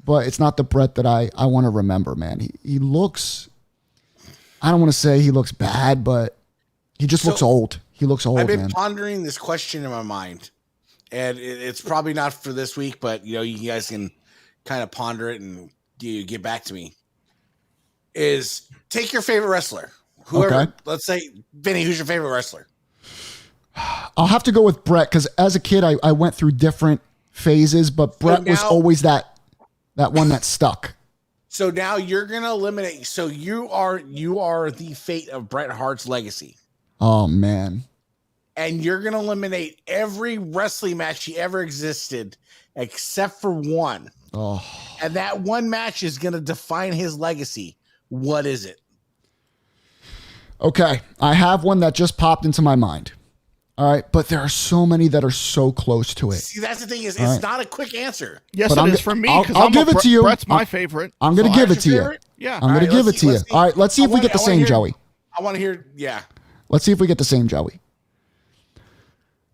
but it's not the Bret that I want to remember, man. He looks, I don't want to say he looks bad, but he just looks old. He looks old, I've been man. pondering this question in my mind, and it's probably not for this week, but you guys can kind of ponder it and get back to me. Is take your favorite wrestler, whoever. Okay. Let's say Vinny, who's your favorite wrestler? I'll have to go with Bret because as a kid, I went through different phases, but Bret was now- always that one that stuck. So now you're gonna eliminate. So you are the fate of Bret Hart's legacy, Oh, man. and you're gonna eliminate every wrestling match he ever existed except for one, Oh, and that one match is gonna define his legacy. What is it? okay. I have one that just popped into my mind. All right. But there are so many that are so close to it. See, that's the thing is, it's All right. not a quick answer. Yes, But it I'm is go- for me. I'll- 'Cause I'll I'm give a it to you. Bret's my favorite. I'm going to So give it that's to your you. favorite? Yeah. I'm going All to right, give it let's to you. see. All right. Let's see if we get the same, Joey. I want to hear. Yeah. Let's see if we get the same, Joey.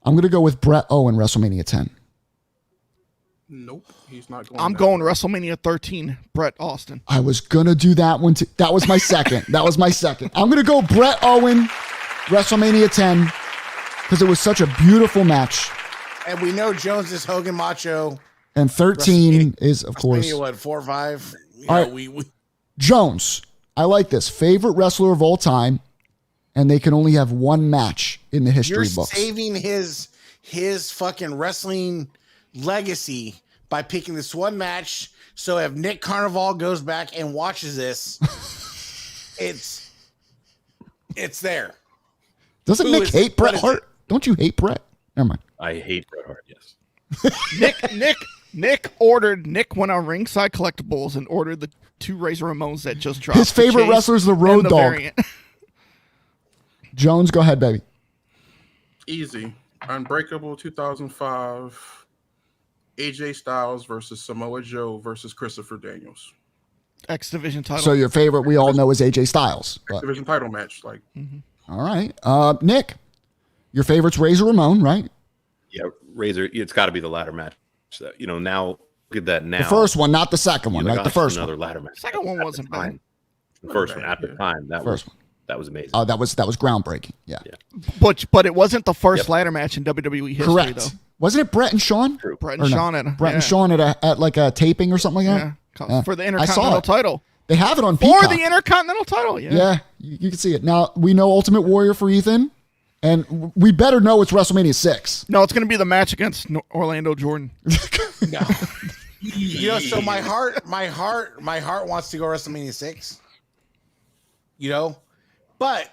I'm going to go with Bret Owen, WrestleMania 10. Nope, he's not going. I'm that going way. WrestleMania 13, Bret Austin. I was going to do that one too. That was my second. I'm going to go Bret Owen, WrestleMania 10, because it was such a beautiful match. And we know Jones is Hogan Macho. And 13 is, of course, WrestleMania, what, 4 or 5? All right. We Jones. I like this. Favorite wrestler of all time, and they can only have one match in the history you're books. saving his fucking wrestling legacy by picking this one match. So if Nick Carnival goes back and watches this, it's there. Doesn't Who Nick is- hate what Bret is Hart? Don't you hate Bret? Never mind. I hate Bret Hart. Yes. Nick went on Ringside Collectibles and ordered the 2 Razor Ramones that just dropped. His favorite the Chase wrestler is the and Road the Dogg. variant. Jones, go ahead, baby. Easy. Unbreakable 2005. AJ Styles versus Samoa Joe versus Christopher Daniels. X Division title. So your favorite, we all know, is AJ Styles. But, Division title match. Like, all right. Nick, your favorite's Razor Ramon, right? Yeah, Razor. It's got to be the ladder match. So, now look at that now. The first one, not the second one, right? The first another one. ladder match. Second one wasn't bad. The first one at the time. First one. That was amazing. Oh, that was groundbreaking. Yeah. But it wasn't the first Yep. ladder match in WWE history, Correct. though. Wasn't it Brett and Sean? True. Brett Or and no, Sean at Brett and Sean at like a taping or something like that? yeah, for the I saw Intercontinental it. title. They have it on For Peacock. the Intercontinental title, yeah. Yeah, you can see it. Now, we know Ultimate Warrior for Ethan, and we better know it's WrestleMania 6. No, it's going to be the match against Orlando Jordan. No. So my heart wants to go WrestleMania 6. But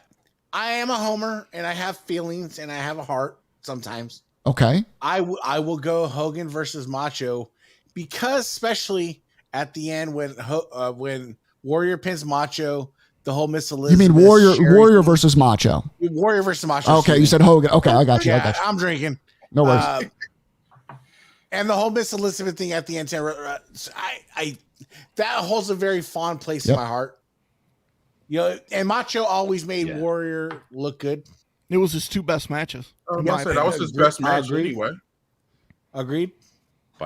I am a homer and I have feelings and I have a heart sometimes. Okay. I will go Hogan versus Macho because especially at the end when Warrior pins Macho, the whole Miss You Elizabeth. mean Warrior Sherry- versus Macho? Warrior versus Macho. Okay, you said Hogan. Okay, I got you. Yeah, I'm drinking. No worries. And the whole Miss Elizabeth thing at the end, I that holds a very fond place in Yep. my heart. And Macho always made Warrior look good. It was his 2 best matches. I Yeah, said that was his best match Agreed. anyway. Agreed.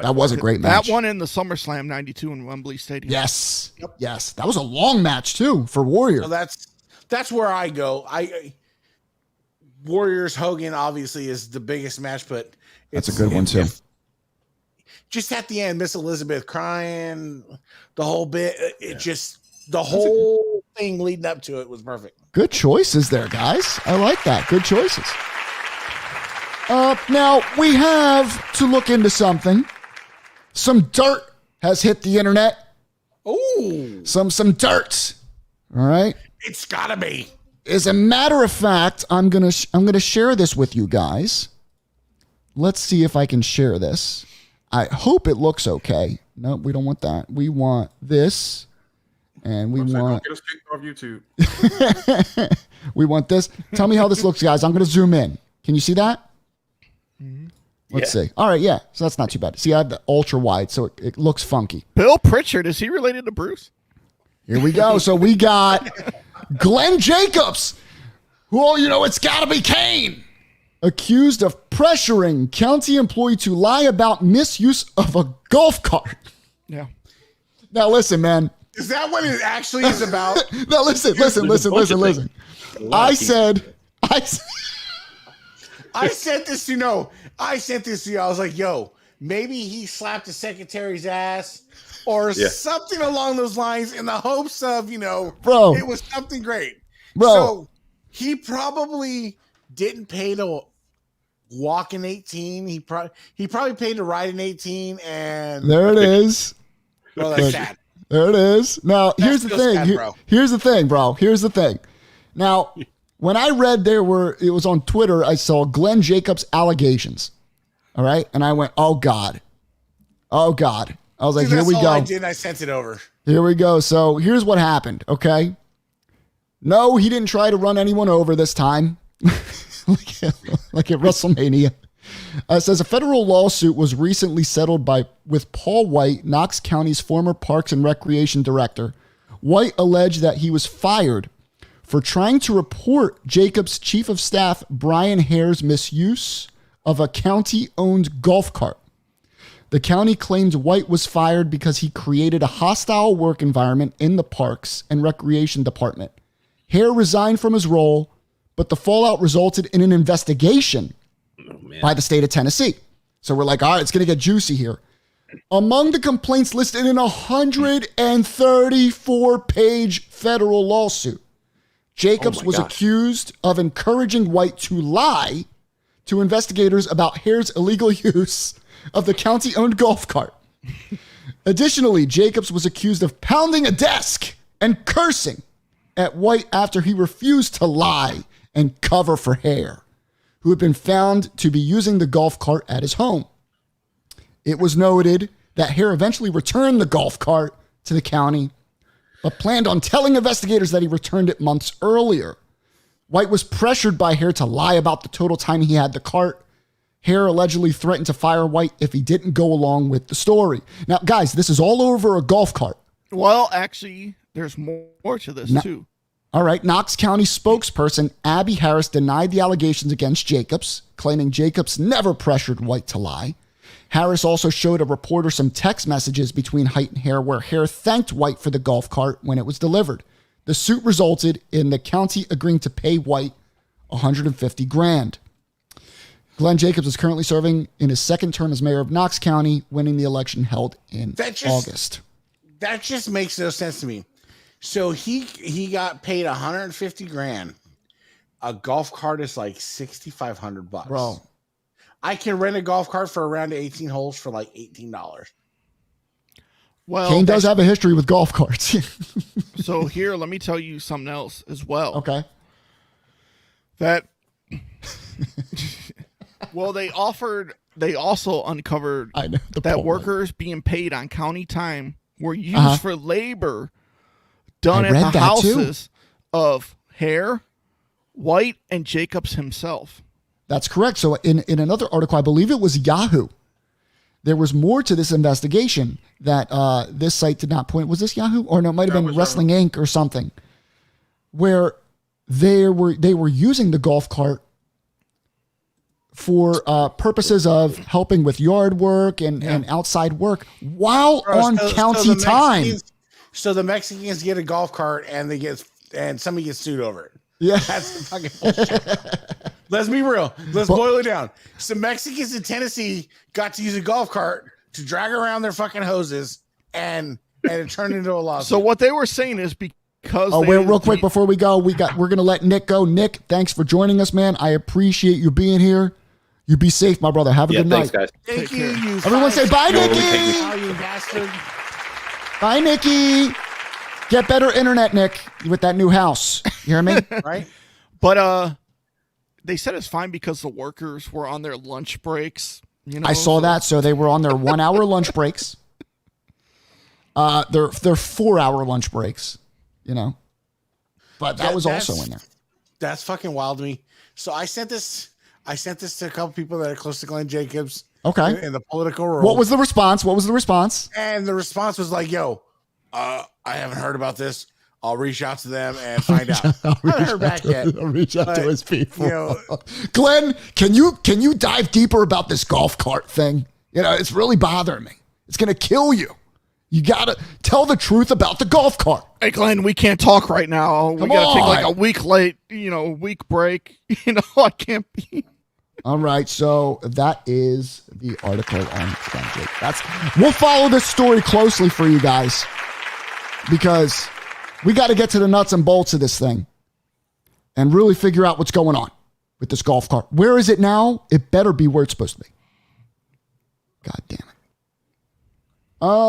That was a great match. That one in the SummerSlam 92 in Wembley Stadium. Yes. Yes. That was a long match too for Warrior. So that's where I go. Warriors Hogan obviously is the biggest match, but That's a good one too. Just at the end, Miss Elizabeth crying, the whole bit, the whole thing leading up to it was perfect. Good choices there, guys. I like that. Good choices. Now we have to look into something. Some dirt has hit the internet. Ooh, some dirt. All right. It's gotta be. As a matter of fact, I'm gonna share this with you guys. Let's see if I can share this. I hope it looks okay. No, we don't want that. We want this, and we want. Get us kicked off YouTube. We want this. Tell me how this looks, guys. I'm gonna zoom in. Can you see that? Let's see. All right, yeah. So that's not too bad. See, I have the ultra wide, so it looks funky. Bill Pritchard, is he related to Bruce? Here we go. So we got Glenn Jacobs, who, it's got to be Kane, accused of pressuring county employee to lie about misuse of a golf cart. Yeah. Now listen, man. Is that what it actually is about? Now listen. I sent this to you. I was like, yo, maybe he slapped the secretary's ass or something along those lines in the hopes of, bro, it was something great. Bro. So he probably didn't pay to walk in 18. He probably paid to ride in 18. And there it is. Well, that's sad. There it is. Now, here's the thing. Here's the thing, bro. Here's the thing. Now, when I read it was on Twitter, I saw Glenn Jacobs allegations. All right. And I went, oh God. I was like, here we go. I did. I sent it over. Here we go. So here's what happened. Okay. No, he didn't try to run anyone over this time. like at WrestleMania. It says a federal lawsuit was recently settled with Paul White, Knox County's former Parks and Recreation director. White alleged that he was fired for trying to report Jacobs' chief of staff, Brian Hare's misuse of a county-owned golf cart. The county claimed White was fired because he created a hostile work environment in the Parks and Recreation Department. Hare resigned from his role, but the fallout resulted in an investigation by the state of Tennessee. So we're like, all right, it's going to get juicy here. Among the complaints listed in a 134-page federal lawsuit, Jacobs was accused of encouraging White to lie to investigators about Hare's illegal use of the county-owned golf cart. Additionally, Jacobs was accused of pounding a desk and cursing at White after he refused to lie and cover for Hare, who had been found to be using the golf cart at his home. It was noted that Hare eventually returned the golf cart to the county, but planned on telling investigators that he returned it months earlier. White was pressured by Hare to lie about the total time he had the cart. Hare allegedly threatened to fire White if he didn't go along with the story. Now, guys, this is all over a golf cart. Well, actually, there's more to this, too. All right. Knox County spokesperson Abby Harris denied the allegations against Jacobs, claiming Jacobs never pressured White to lie. Harris also showed a reporter some text messages between White and Hare where Hare thanked White for the golf cart when it was delivered. The suit resulted in the county agreeing to pay White $150,000. Glenn Jacobs is currently serving in his second term as mayor of Knox County, winning the election held in August. That just makes no sense to me. So he got paid $150,000. A golf cart is like $6,500. Bro, I can rent a golf cart for around 18 holes for like $18. Well, Kane does have a history with golf carts. So here, let me tell you something else as well. Okay. That well, they also uncovered that workers being paid on county time were used for labor done at the houses of Hare, White, and Jacobs himself. That's correct. So in another article, I believe it was Yahoo, there was more to this investigation that this site did not point. Was this Yahoo? Or no, it might have been Wrestling Inc. or something, where they were using the golf cart for purposes of helping with yard work and outside work while on county time. So the Mexicans get a golf cart and somebody gets sued over it. Yeah. That's the fucking bullshit. Let's be real. Let's boil it down. So Mexicans in Tennessee got to use a golf cart to drag around their fucking hoses and it turned into a lawsuit. So what they were saying is because wait, real quick before we go, we're gonna let Nick go. Nick, thanks for joining us, man. I appreciate you being here. You be safe, my brother. Have a good thanks, night. Guys. Thank you. Everyone say bye, Nikki. You bastard. Bye, Nikki. Get better internet, Nick, with that new house. You hear me? Right? But they said it's fine because the workers were on their lunch breaks. You know, I saw that. So they were on their 1 hour lunch breaks. Their 4 hour lunch breaks, you know. But that was also in there. That's fucking wild to me. So I sent this to a couple people that are close to Glenn Jacobs. Okay. In the political world. What was the response? And the response was like, yo, I haven't heard about this. I'll reach out to them and find out. I haven't heard back yet. I'll reach out to his people. You know, Glenn, can you dive deeper about this golf cart thing? You know, it's really bothering me. It's going to kill you. You got to tell the truth about the golf cart. Hey, Glenn, we can't talk right now. We got to take like a week break. You know, I can't be. All right, so that is the article on Glenn Jacobs. We'll follow this story closely for you guys because we got to get to the nuts and bolts of this thing and really figure out what's going on with this golf cart. Where is it now? It better be where it's supposed to be. God damn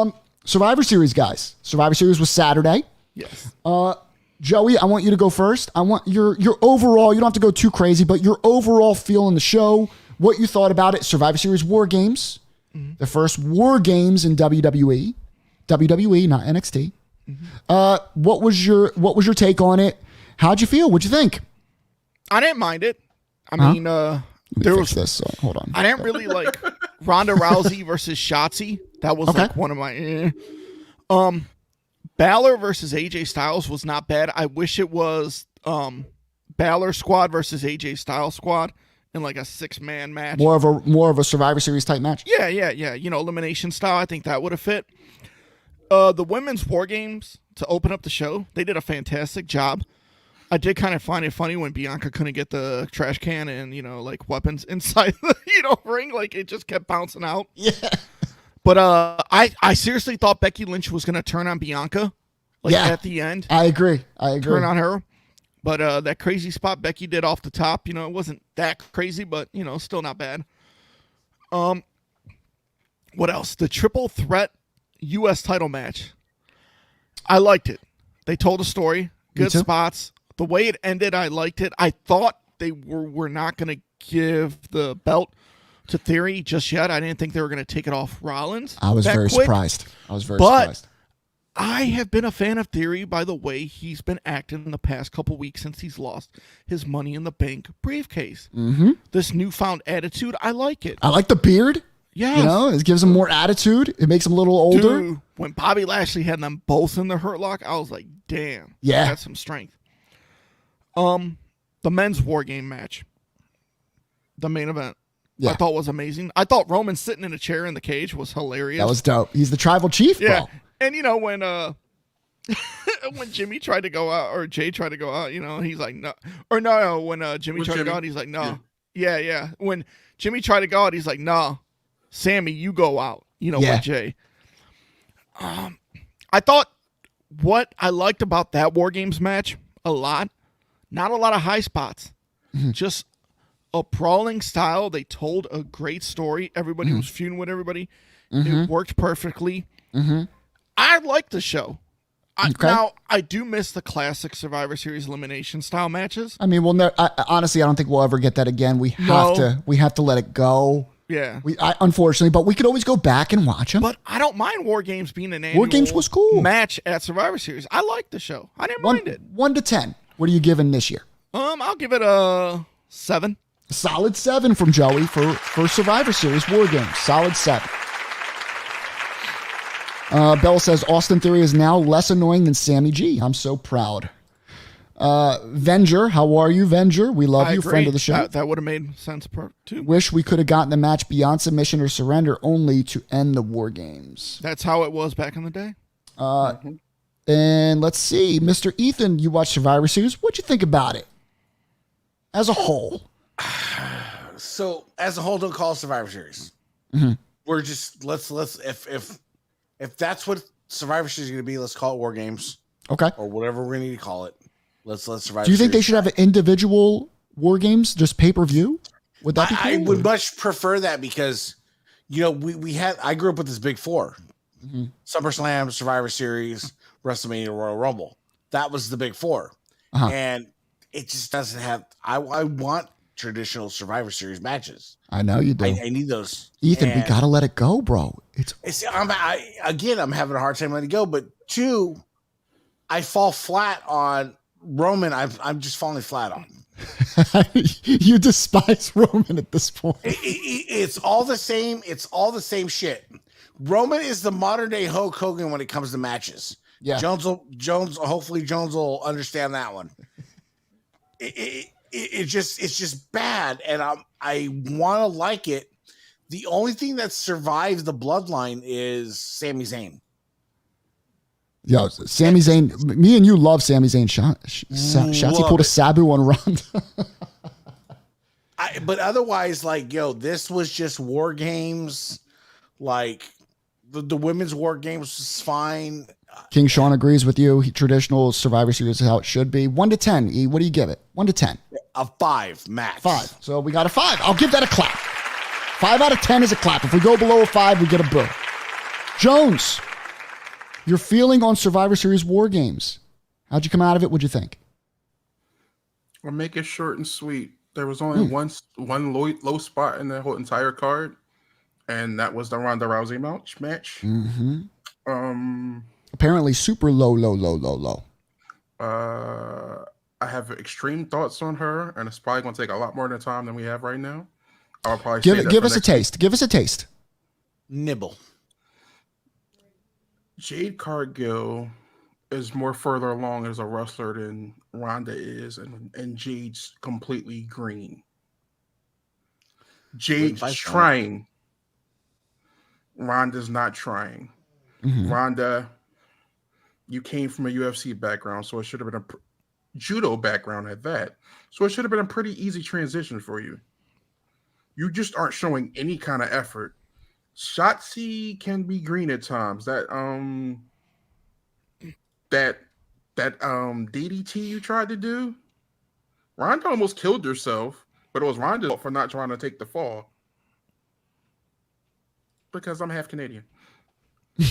it. Survivor Series, guys. Survivor Series was Saturday. Yes. Joey, I want you to go first. I want your overall, you don't have to go too crazy, but your overall feel in the show, what you thought about it. Survivor Series War Games, the first War Games in WWE. WWE, not NXT. What was your take on it? How'd you feel? What'd you think? I didn't mind it. I mean, there was this. So hold on. I didn't really like Ronda Rousey versus Shotzi. That was like one of my. Balor versus AJ Styles was not bad. I wish it was Balor squad versus AJ Styles squad in like a 6-man match. More of a Survivor Series type match. Yeah. You know, elimination style. I think that would have fit. The women's War Games to open up the show, they did a fantastic job. I did kind of find it funny when Bianca couldn't get the trash can and, you know, like weapons inside the, ring. Like it just kept bouncing out. Yeah. But I seriously thought Becky Lynch was going to turn on Bianca at the end. I agree. Turn on her. But that crazy spot Becky did off the top, it wasn't that crazy, but, still not bad. What else? The triple threat U.S. title match. I liked it. They told a story. Good spots. The way it ended, I liked it. I thought they were not going to give the belt to Theory just yet. I didn't think they were going to take it off Rollins. I was very surprised. But I have been a fan of Theory by the way he's been acting in the past couple weeks since he's lost his Money in the Bank briefcase. Mm-hmm. This newfound attitude, I like it. I like the beard. Yeah, it gives him more attitude. It makes him a little older. Dude, when Bobby Lashley had them both in the Hurt Lock, I was like, damn. Yeah. That's some strength. The men's War Game match. The main event. Yeah. I thought was amazing. I thought Roman sitting in a chair in the cage was hilarious. That was dope. He's the tribal chief, bro. Yeah. And when when Jimmy tried to go out or Jay tried to go out, he's like, no. Or no, when Jimmy tried to go out, he's like, no. Yeah. When Jimmy tried to go out, he's like, no. Sammy, you go out, with Jay. I thought what I liked about that War Games match a lot, not a lot of high spots, just a brawling style. They told a great story. Everybody was feuding with everybody. It worked perfectly. I liked the show. Now, I do miss the classic Survivor Series elimination style matches. I mean, honestly, I don't think we'll ever get that again. We have to let it go. Yeah. Unfortunately, but we could always go back and watch them. But I don't mind War Games being an annual War Games was cool. match at Survivor Series. I liked the show. I didn't mind it. 1 to 10. What are you giving this year? I'll give it a 7. A solid 7 from Joey for Survivor Series War Games. Solid 7. Bell says Austin Theory is now less annoying than Sammy G. I'm so proud. Venger, how are you, Venger? We love I you, agree. friend of the show. That would have made sense too. Wish we could have gotten the match beyond submission or surrender only to end the War Games. That's how it was back in the day. And let's see, Mr. Ethan, you watched Survivor Series. What'd you think about it as a whole? So as a whole, don't call it Survivor Series. Mm-hmm. We're just let's if that's what Survivor Series is going to be, let's call it War Games. Okay. Or whatever we need to call it. Let's Survivor. Do you think they Series should have an individual War Games, just pay-per-view? Would that be cool? I would much prefer that because, I grew up with this big four. Mm-hmm. SummerSlam, Survivor Series, WrestleMania, Royal Rumble. That was the big four. Uh-huh. And it just doesn't have, I want traditional Survivor Series matches. I know you do. I need those. Ethan, we And got to let it go, bro. I'm having a hard time letting it go, but two, I fall flat on Roman. I'm just falling flat on. You despise Roman at this point. It's all the same. It's all the same shit. Roman is the modern day Hulk Hogan when it comes to matches. Yeah. Hopefully Jones will understand that one. It's just bad. And I want to like it. The only thing that survives the bloodline is Sami Zayn. Yo, Sami Zayn, me and you love Sami Zayn. Shots he pulled a Sabu on Ronda. But otherwise, this was just War Games. Like, the women's War Games was fine. King Sean agrees with you. Traditional Survivor Series is how it should be. 1 to 10. E, what do you give it? 1 to 10. A 5 max. 5. So we got a 5. I'll give that a clap. 5 out of 10 is a clap. If we go below a 5, we get a boo. Jones, your feeling on Survivor Series War Games. How'd you come out of it? What'd you think? I'll make it short and sweet. There was only one low spot in the whole entire card, and that was the Ronda Rousey match. Mm-hmm. Apparently super low. I have extreme thoughts on her, and it's probably going to take a lot more time than we have right now. I'll probably give us a taste. Give us a taste. Nibble. Jade Cargill is more further along as a wrestler than Ronda is, and Jade's completely green. Jade's trying. Ronda's not trying. Mm-hmm. Ronda, you came from a UFC background, so it should have been a judo background at that. So it should have been a pretty easy transition for you. You just aren't showing any kind of effort. Shotzi can be green at times. That DDT you tried to do, Ronda almost killed herself, but it was Ronda for not trying to take the fall. Because I'm half Canadian. But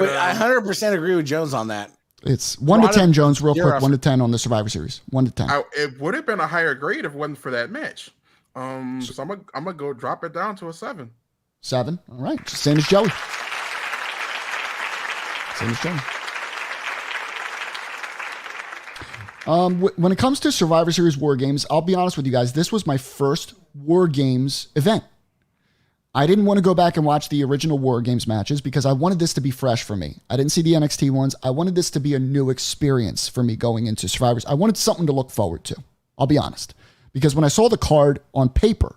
I 100% agree with Jones on that. It's 1 to 10, Jones, real quick. 1 to 10 on the Survivor Series. 1 to 10. It would have been a higher grade if it wasn't for that match. So I'm gonna go drop it down to a 7. 7. All right. Same as Joey. When it comes to Survivor Series War Games, I'll be honest with you guys. This was my first War Games event. I didn't want to go back and watch the original War Games matches because I wanted this to be fresh for me. I didn't see the NXT ones. I wanted this to be a new experience for me going into Survivors. I wanted something to look forward to. I'll be honest. Because when I saw the card on paper,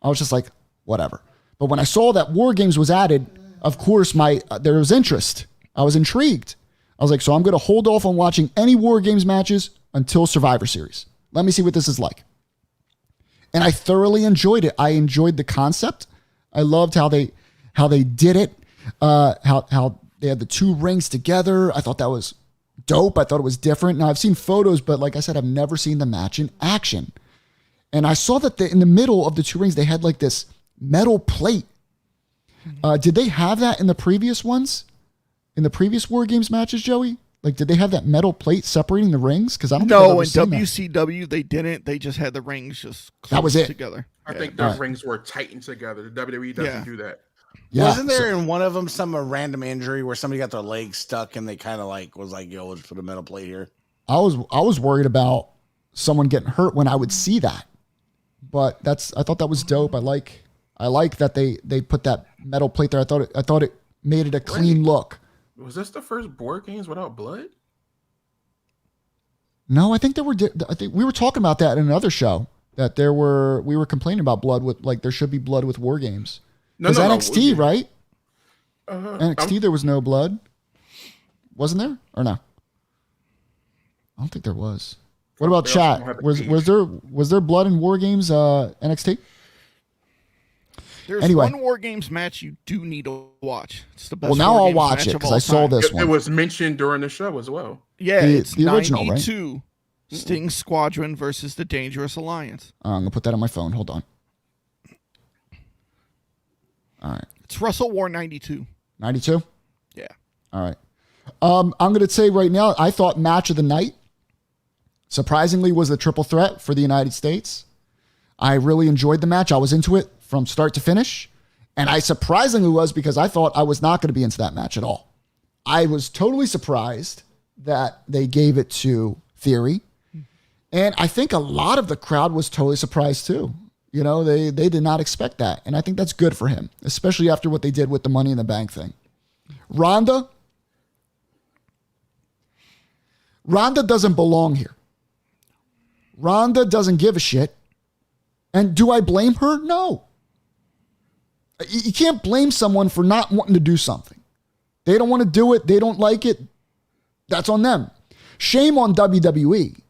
I was just like, whatever. But when I saw that War Games was added, of course, there was interest. I was intrigued. I was like, so I'm going to hold off on watching any War Games matches until Survivor Series. Let me see what this is like. And I thoroughly enjoyed it. I enjoyed the concept. I loved how they did it. How they had the 2 rings together. I thought that was dope. I thought it was different. Now I've seen photos, but like I said, I've never seen the match in action. And I saw that in the middle of the 2 rings, they had like this metal plate. Did they have that in the previous ones? In the previous War Games matches, Joey? Like, did they have that metal plate separating the rings? Because I don't think I've ever seen WCW, they didn't. They just had the rings just that was it. Together. I think those rings were tightened together. The WWE doesn't do that. Yeah. Wasn't there in one of them some random injury where somebody got their leg stuck and they kind of was like, yo, let's put a metal plate here? I was worried about someone getting hurt when I would see that. But I thought that was dope. I like that they put that metal plate there. I thought it made it a clean look. Was this the first board games without blood? No, I think there were. I think we were talking about that in another show. That we were complaining about blood with, like, there should be blood with war games. No, Because NXT, right? NXT, there was no blood. Wasn't there? Or no? I don't think there was. What about chat? Was there blood in war games, NXT? There's one War Games match you do need to watch. It's the best. Well, now War I'll Games watch match it of because all I saw time. this one. It was mentioned during the show as well. Yeah, it's the original, 92 right? Sting Squadron versus the Dangerous Alliance. I'm gonna put that on my phone. Hold on. All right. It's Wrestle War 92. 92? Yeah. All right. I'm going to say right now, I thought match of the night, surprisingly, was the triple threat for the United States. I really enjoyed the match. I was into it from start to finish. And I surprisingly was, because I thought I was not going to be into that match at all. I was totally surprised that they gave it to Theory. And I think a lot of the crowd was totally surprised too. You know, they did not expect that. And I think that's good for him, especially after what they did with the Money in the Bank thing. Ronda doesn't belong here. Ronda doesn't give a shit. And do I blame her? No. You can't blame someone for not wanting to do something. They don't want to do it. They don't like it. That's on them. Shame on WWE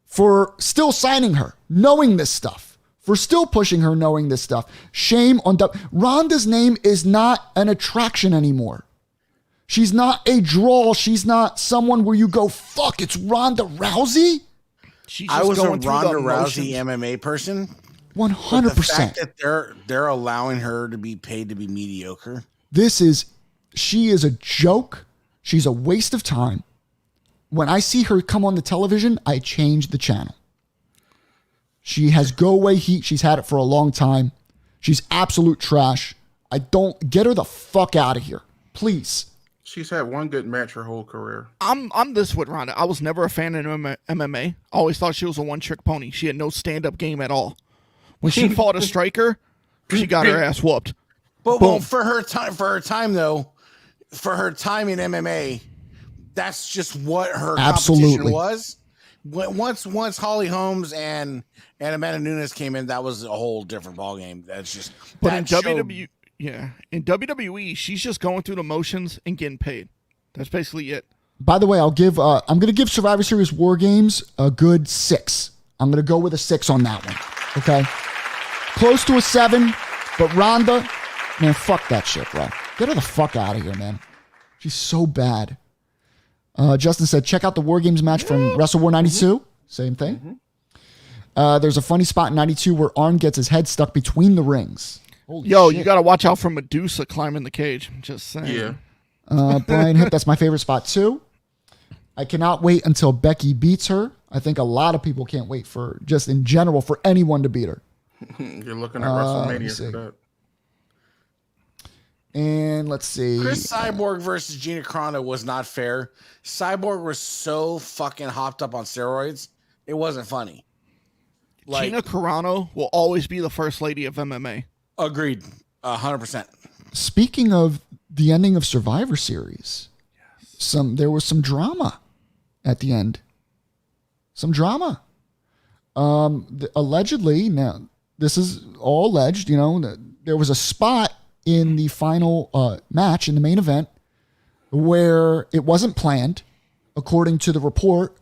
for still signing her, knowing this stuff, for still pushing her, knowing this stuff. Shame on Ronda's name is not an attraction anymore. She's not a draw. She's not someone where you go, fuck, it's Ronda Rousey. I was a Ronda Rousey MMA person. 100%. The fact that they're allowing her to be paid to be mediocre. She is a joke. She's a waste of time. When I see her come on the television, I change the channel. She has go away heat. She's had it for a long time. She's absolute trash. I don't get her the fuck out of here, please. She's had one good match her whole career. I'm this with Ronda. I was never a fan of MMA. I always thought she was a one-trick pony. She had no stand-up game at all. When she fought a striker, she got her ass whooped. But well, for her time in MMA, that's just what her competition was. Once Holly Holmes and Amanda Nunes came in, that was a whole different ballgame. That's just. But in WWE, in WWE, she's just going through the motions and getting paid. That's basically it. By the way, I'm going to give Survivor Series War Games a good 6. I'm going to go with a 6 on that one. Okay. Close to a 7, but Ronda, man, fuck that shit, bro. Get her the fuck out of here, man. She's so bad. Justin said, check out the War Games match from Wrestle War 92. Mm-hmm. Same thing. Mm-hmm. There's a funny spot in 92 where Arn gets his head stuck between the rings. Holy shit. You got to watch out for Medusa climbing the cage. I'm just saying. Yeah. Brian Hip, that's my favorite spot too. I cannot wait until Becky beats her. I think a lot of people can't wait for, just in general, for anyone to beat her. You're looking at WrestleMania for that. And let's see. Chris Cyborg versus Gina Carano was not fair. Cyborg was so fucking hopped up on steroids. It wasn't funny. Gina Carano will always be the first lady of MMA. Agreed. 100%. Speaking of the ending of Survivor Series, there was some drama at the end. Some drama. Allegedly, now this is all alleged, there was a spot in the final match in the main event where it wasn't planned, according to the report,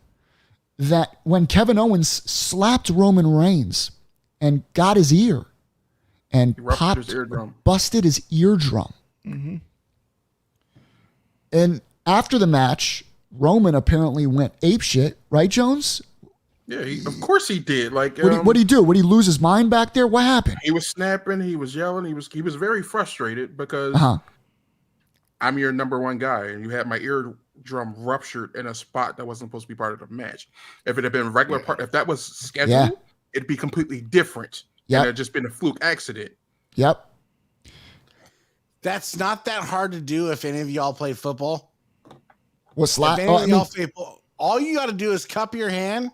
that when Kevin Owens slapped Roman Reigns and got his ear and busted his eardrum. Mm-hmm. And after the match, Roman apparently went apeshit, right, Jones? Yeah, of course he did. Like, what did he do? Would he lose his mind back there? What happened? He was snapping. He was yelling. He was very frustrated because I'm your number one guy, and you had my eardrum ruptured in a spot that wasn't supposed to be part of the match. If it had been regular part, if that was scheduled, it'd be completely different. Yeah, it had just been a fluke accident. Yep. That's not that hard to do if any of y'all play football. All you got to do is cup your hand.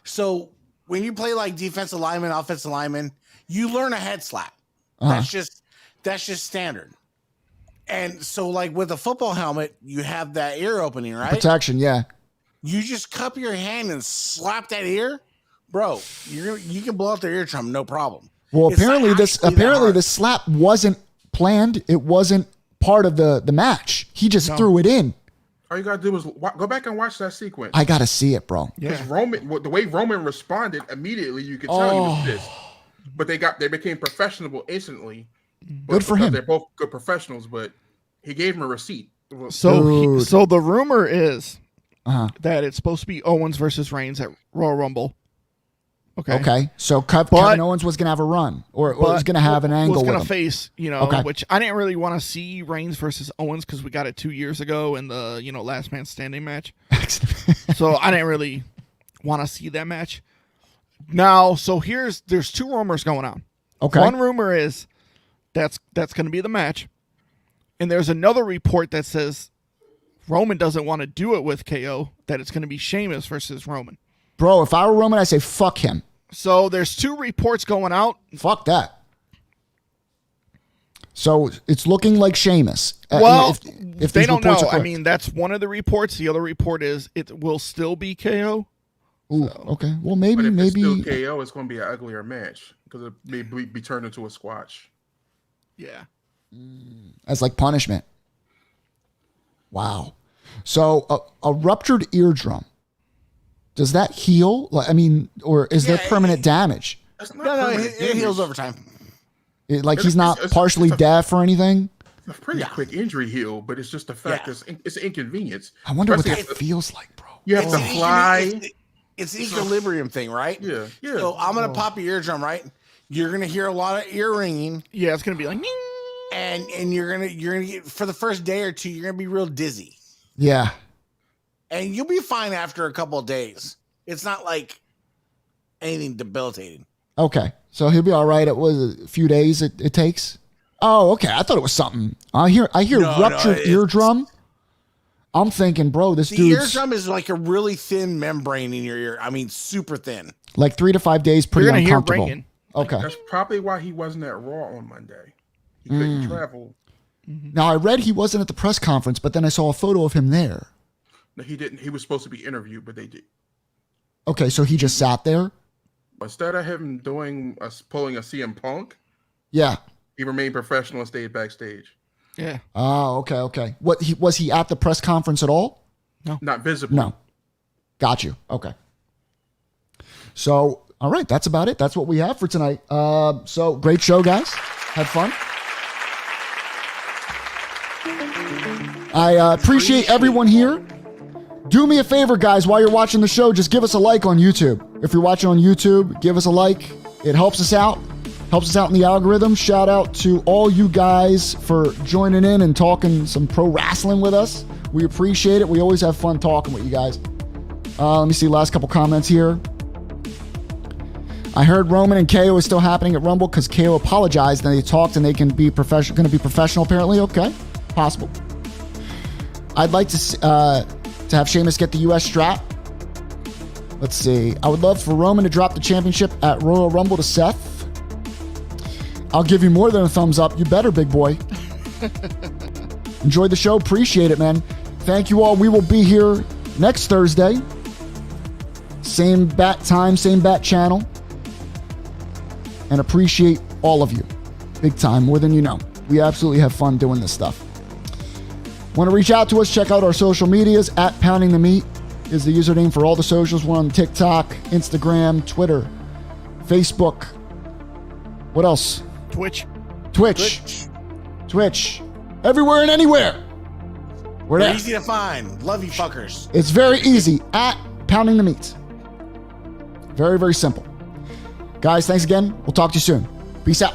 So when you play like defensive lineman, offensive lineman, you learn a head slap. That's just standard. And so, like with a football helmet, you have that ear opening, right? Protection, yeah. You just cup your hand and slap that ear, bro. You can blow out their eardrum, no problem. Well, It's apparently not this actually that hard. this slap wasn't planned. It wasn't part of the match. He just threw it in. All you gotta do is go back and watch that sequence. I gotta see it, bro. Because the way Roman responded immediately, you could tell he was pissed. But they became professional instantly. Good for him. They're both good professionals, but he gave him a receipt. So the rumor is Uh-huh. that it's supposed to be Owens versus Reigns at Royal Rumble. Okay. So Kevin Owens was gonna have a run, or was gonna have an angle was with gonna him. face, which I didn't really want to see Reigns versus Owens because we got it 2 years ago in the last man standing match. So I didn't really want to see that match. Now, so there's 2 rumors going on. Okay. One rumor is that's going to be the match, and there's another report that says Roman doesn't want to do it with KO. That it's going to be Sheamus versus Roman. Bro, if I were Roman, I'd say fuck him. So there's 2 reports going out. Fuck that. So it's looking like Sheamus. Well, if they these don't know. reports are I correct. mean, that's one of the reports. The other report is it will still be KO. Ooh, okay. Well, maybe But if it's still KO, it's going to be an uglier match because it may be turned into a squash. Yeah. as like punishment. Wow. So a ruptured eardrum, does that heal? I mean, or is there permanent damage? No, it heals over time. Like he's not partially deaf or anything? It's a pretty quick injury heal, but it's just the fact it's an inconvenience. I wonder what that Especially feels like, bro. You have to fly. It's an equilibrium thing, right? Yeah. So I'm gonna pop your eardrum, right? You're gonna hear a lot of ear ringing. Yeah, it's gonna be like, and you're gonna get, for the first day or two, you're gonna be real dizzy. Yeah. And you'll be fine after a couple of days. It's not like anything debilitating. Okay. So he'll be all right. It was a few days it takes. Oh, okay. I thought it was something. I hear ruptured eardrum. I'm thinking, bro, this the dude's eardrum is like a really thin membrane in your ear. I mean, super thin. like 3 to 5 days, pretty you're gonna hear uncomfortable. ringing. Okay. That's probably why he wasn't at Raw on Monday. He couldn't travel. Now I read he wasn't at the press conference, but then I saw a photo of him there. No, he didn't. He was supposed to be interviewed, but they did. Okay, so he just sat there. Instead of him pulling a CM Punk, Yeah. he remained professional and stayed backstage. Yeah. Oh, okay. Was he at the press conference at all? Not visibly. No. Got you. Okay. So, all right, that's about it. That's what we have for tonight. So great show, guys. Had fun. I appreciate everyone here. Do me a favor, guys, while you're watching the show, just give us a like on YouTube. If you're watching on YouTube, give us a like. It helps us out. Helps us out in the algorithm. Shout out to all you guys for joining in and talking some pro wrestling with us. We appreciate it. We always have fun talking with you guys. Let me see last couple comments here. I heard Roman and KO is still happening at Rumble because KO apologized and they talked and they can be going to be professional apparently. Okay, possible. I'd like to have Sheamus get the U.S. strap. Let's see. I would love for Roman to drop the championship at Royal Rumble to Seth. I'll give you more than a thumbs up. You better, big boy. Enjoyed the show. Appreciate it, man. Thank you all. We will be here next Thursday. Same bat time, same bat channel. And appreciate all of you. Big time, more than you know. We absolutely have fun doing this stuff. Want to reach out to us, check out our social medias. At Pounding the Meat is the username for all the socials. We're on TikTok, Instagram, Twitter, Facebook. What else? Twitch. Everywhere and anywhere. We're there. Easy to find. Love you fuckers. It's very easy. At Pounding the Meat. Very, very simple. Guys, thanks again. We'll talk to you soon. Peace out.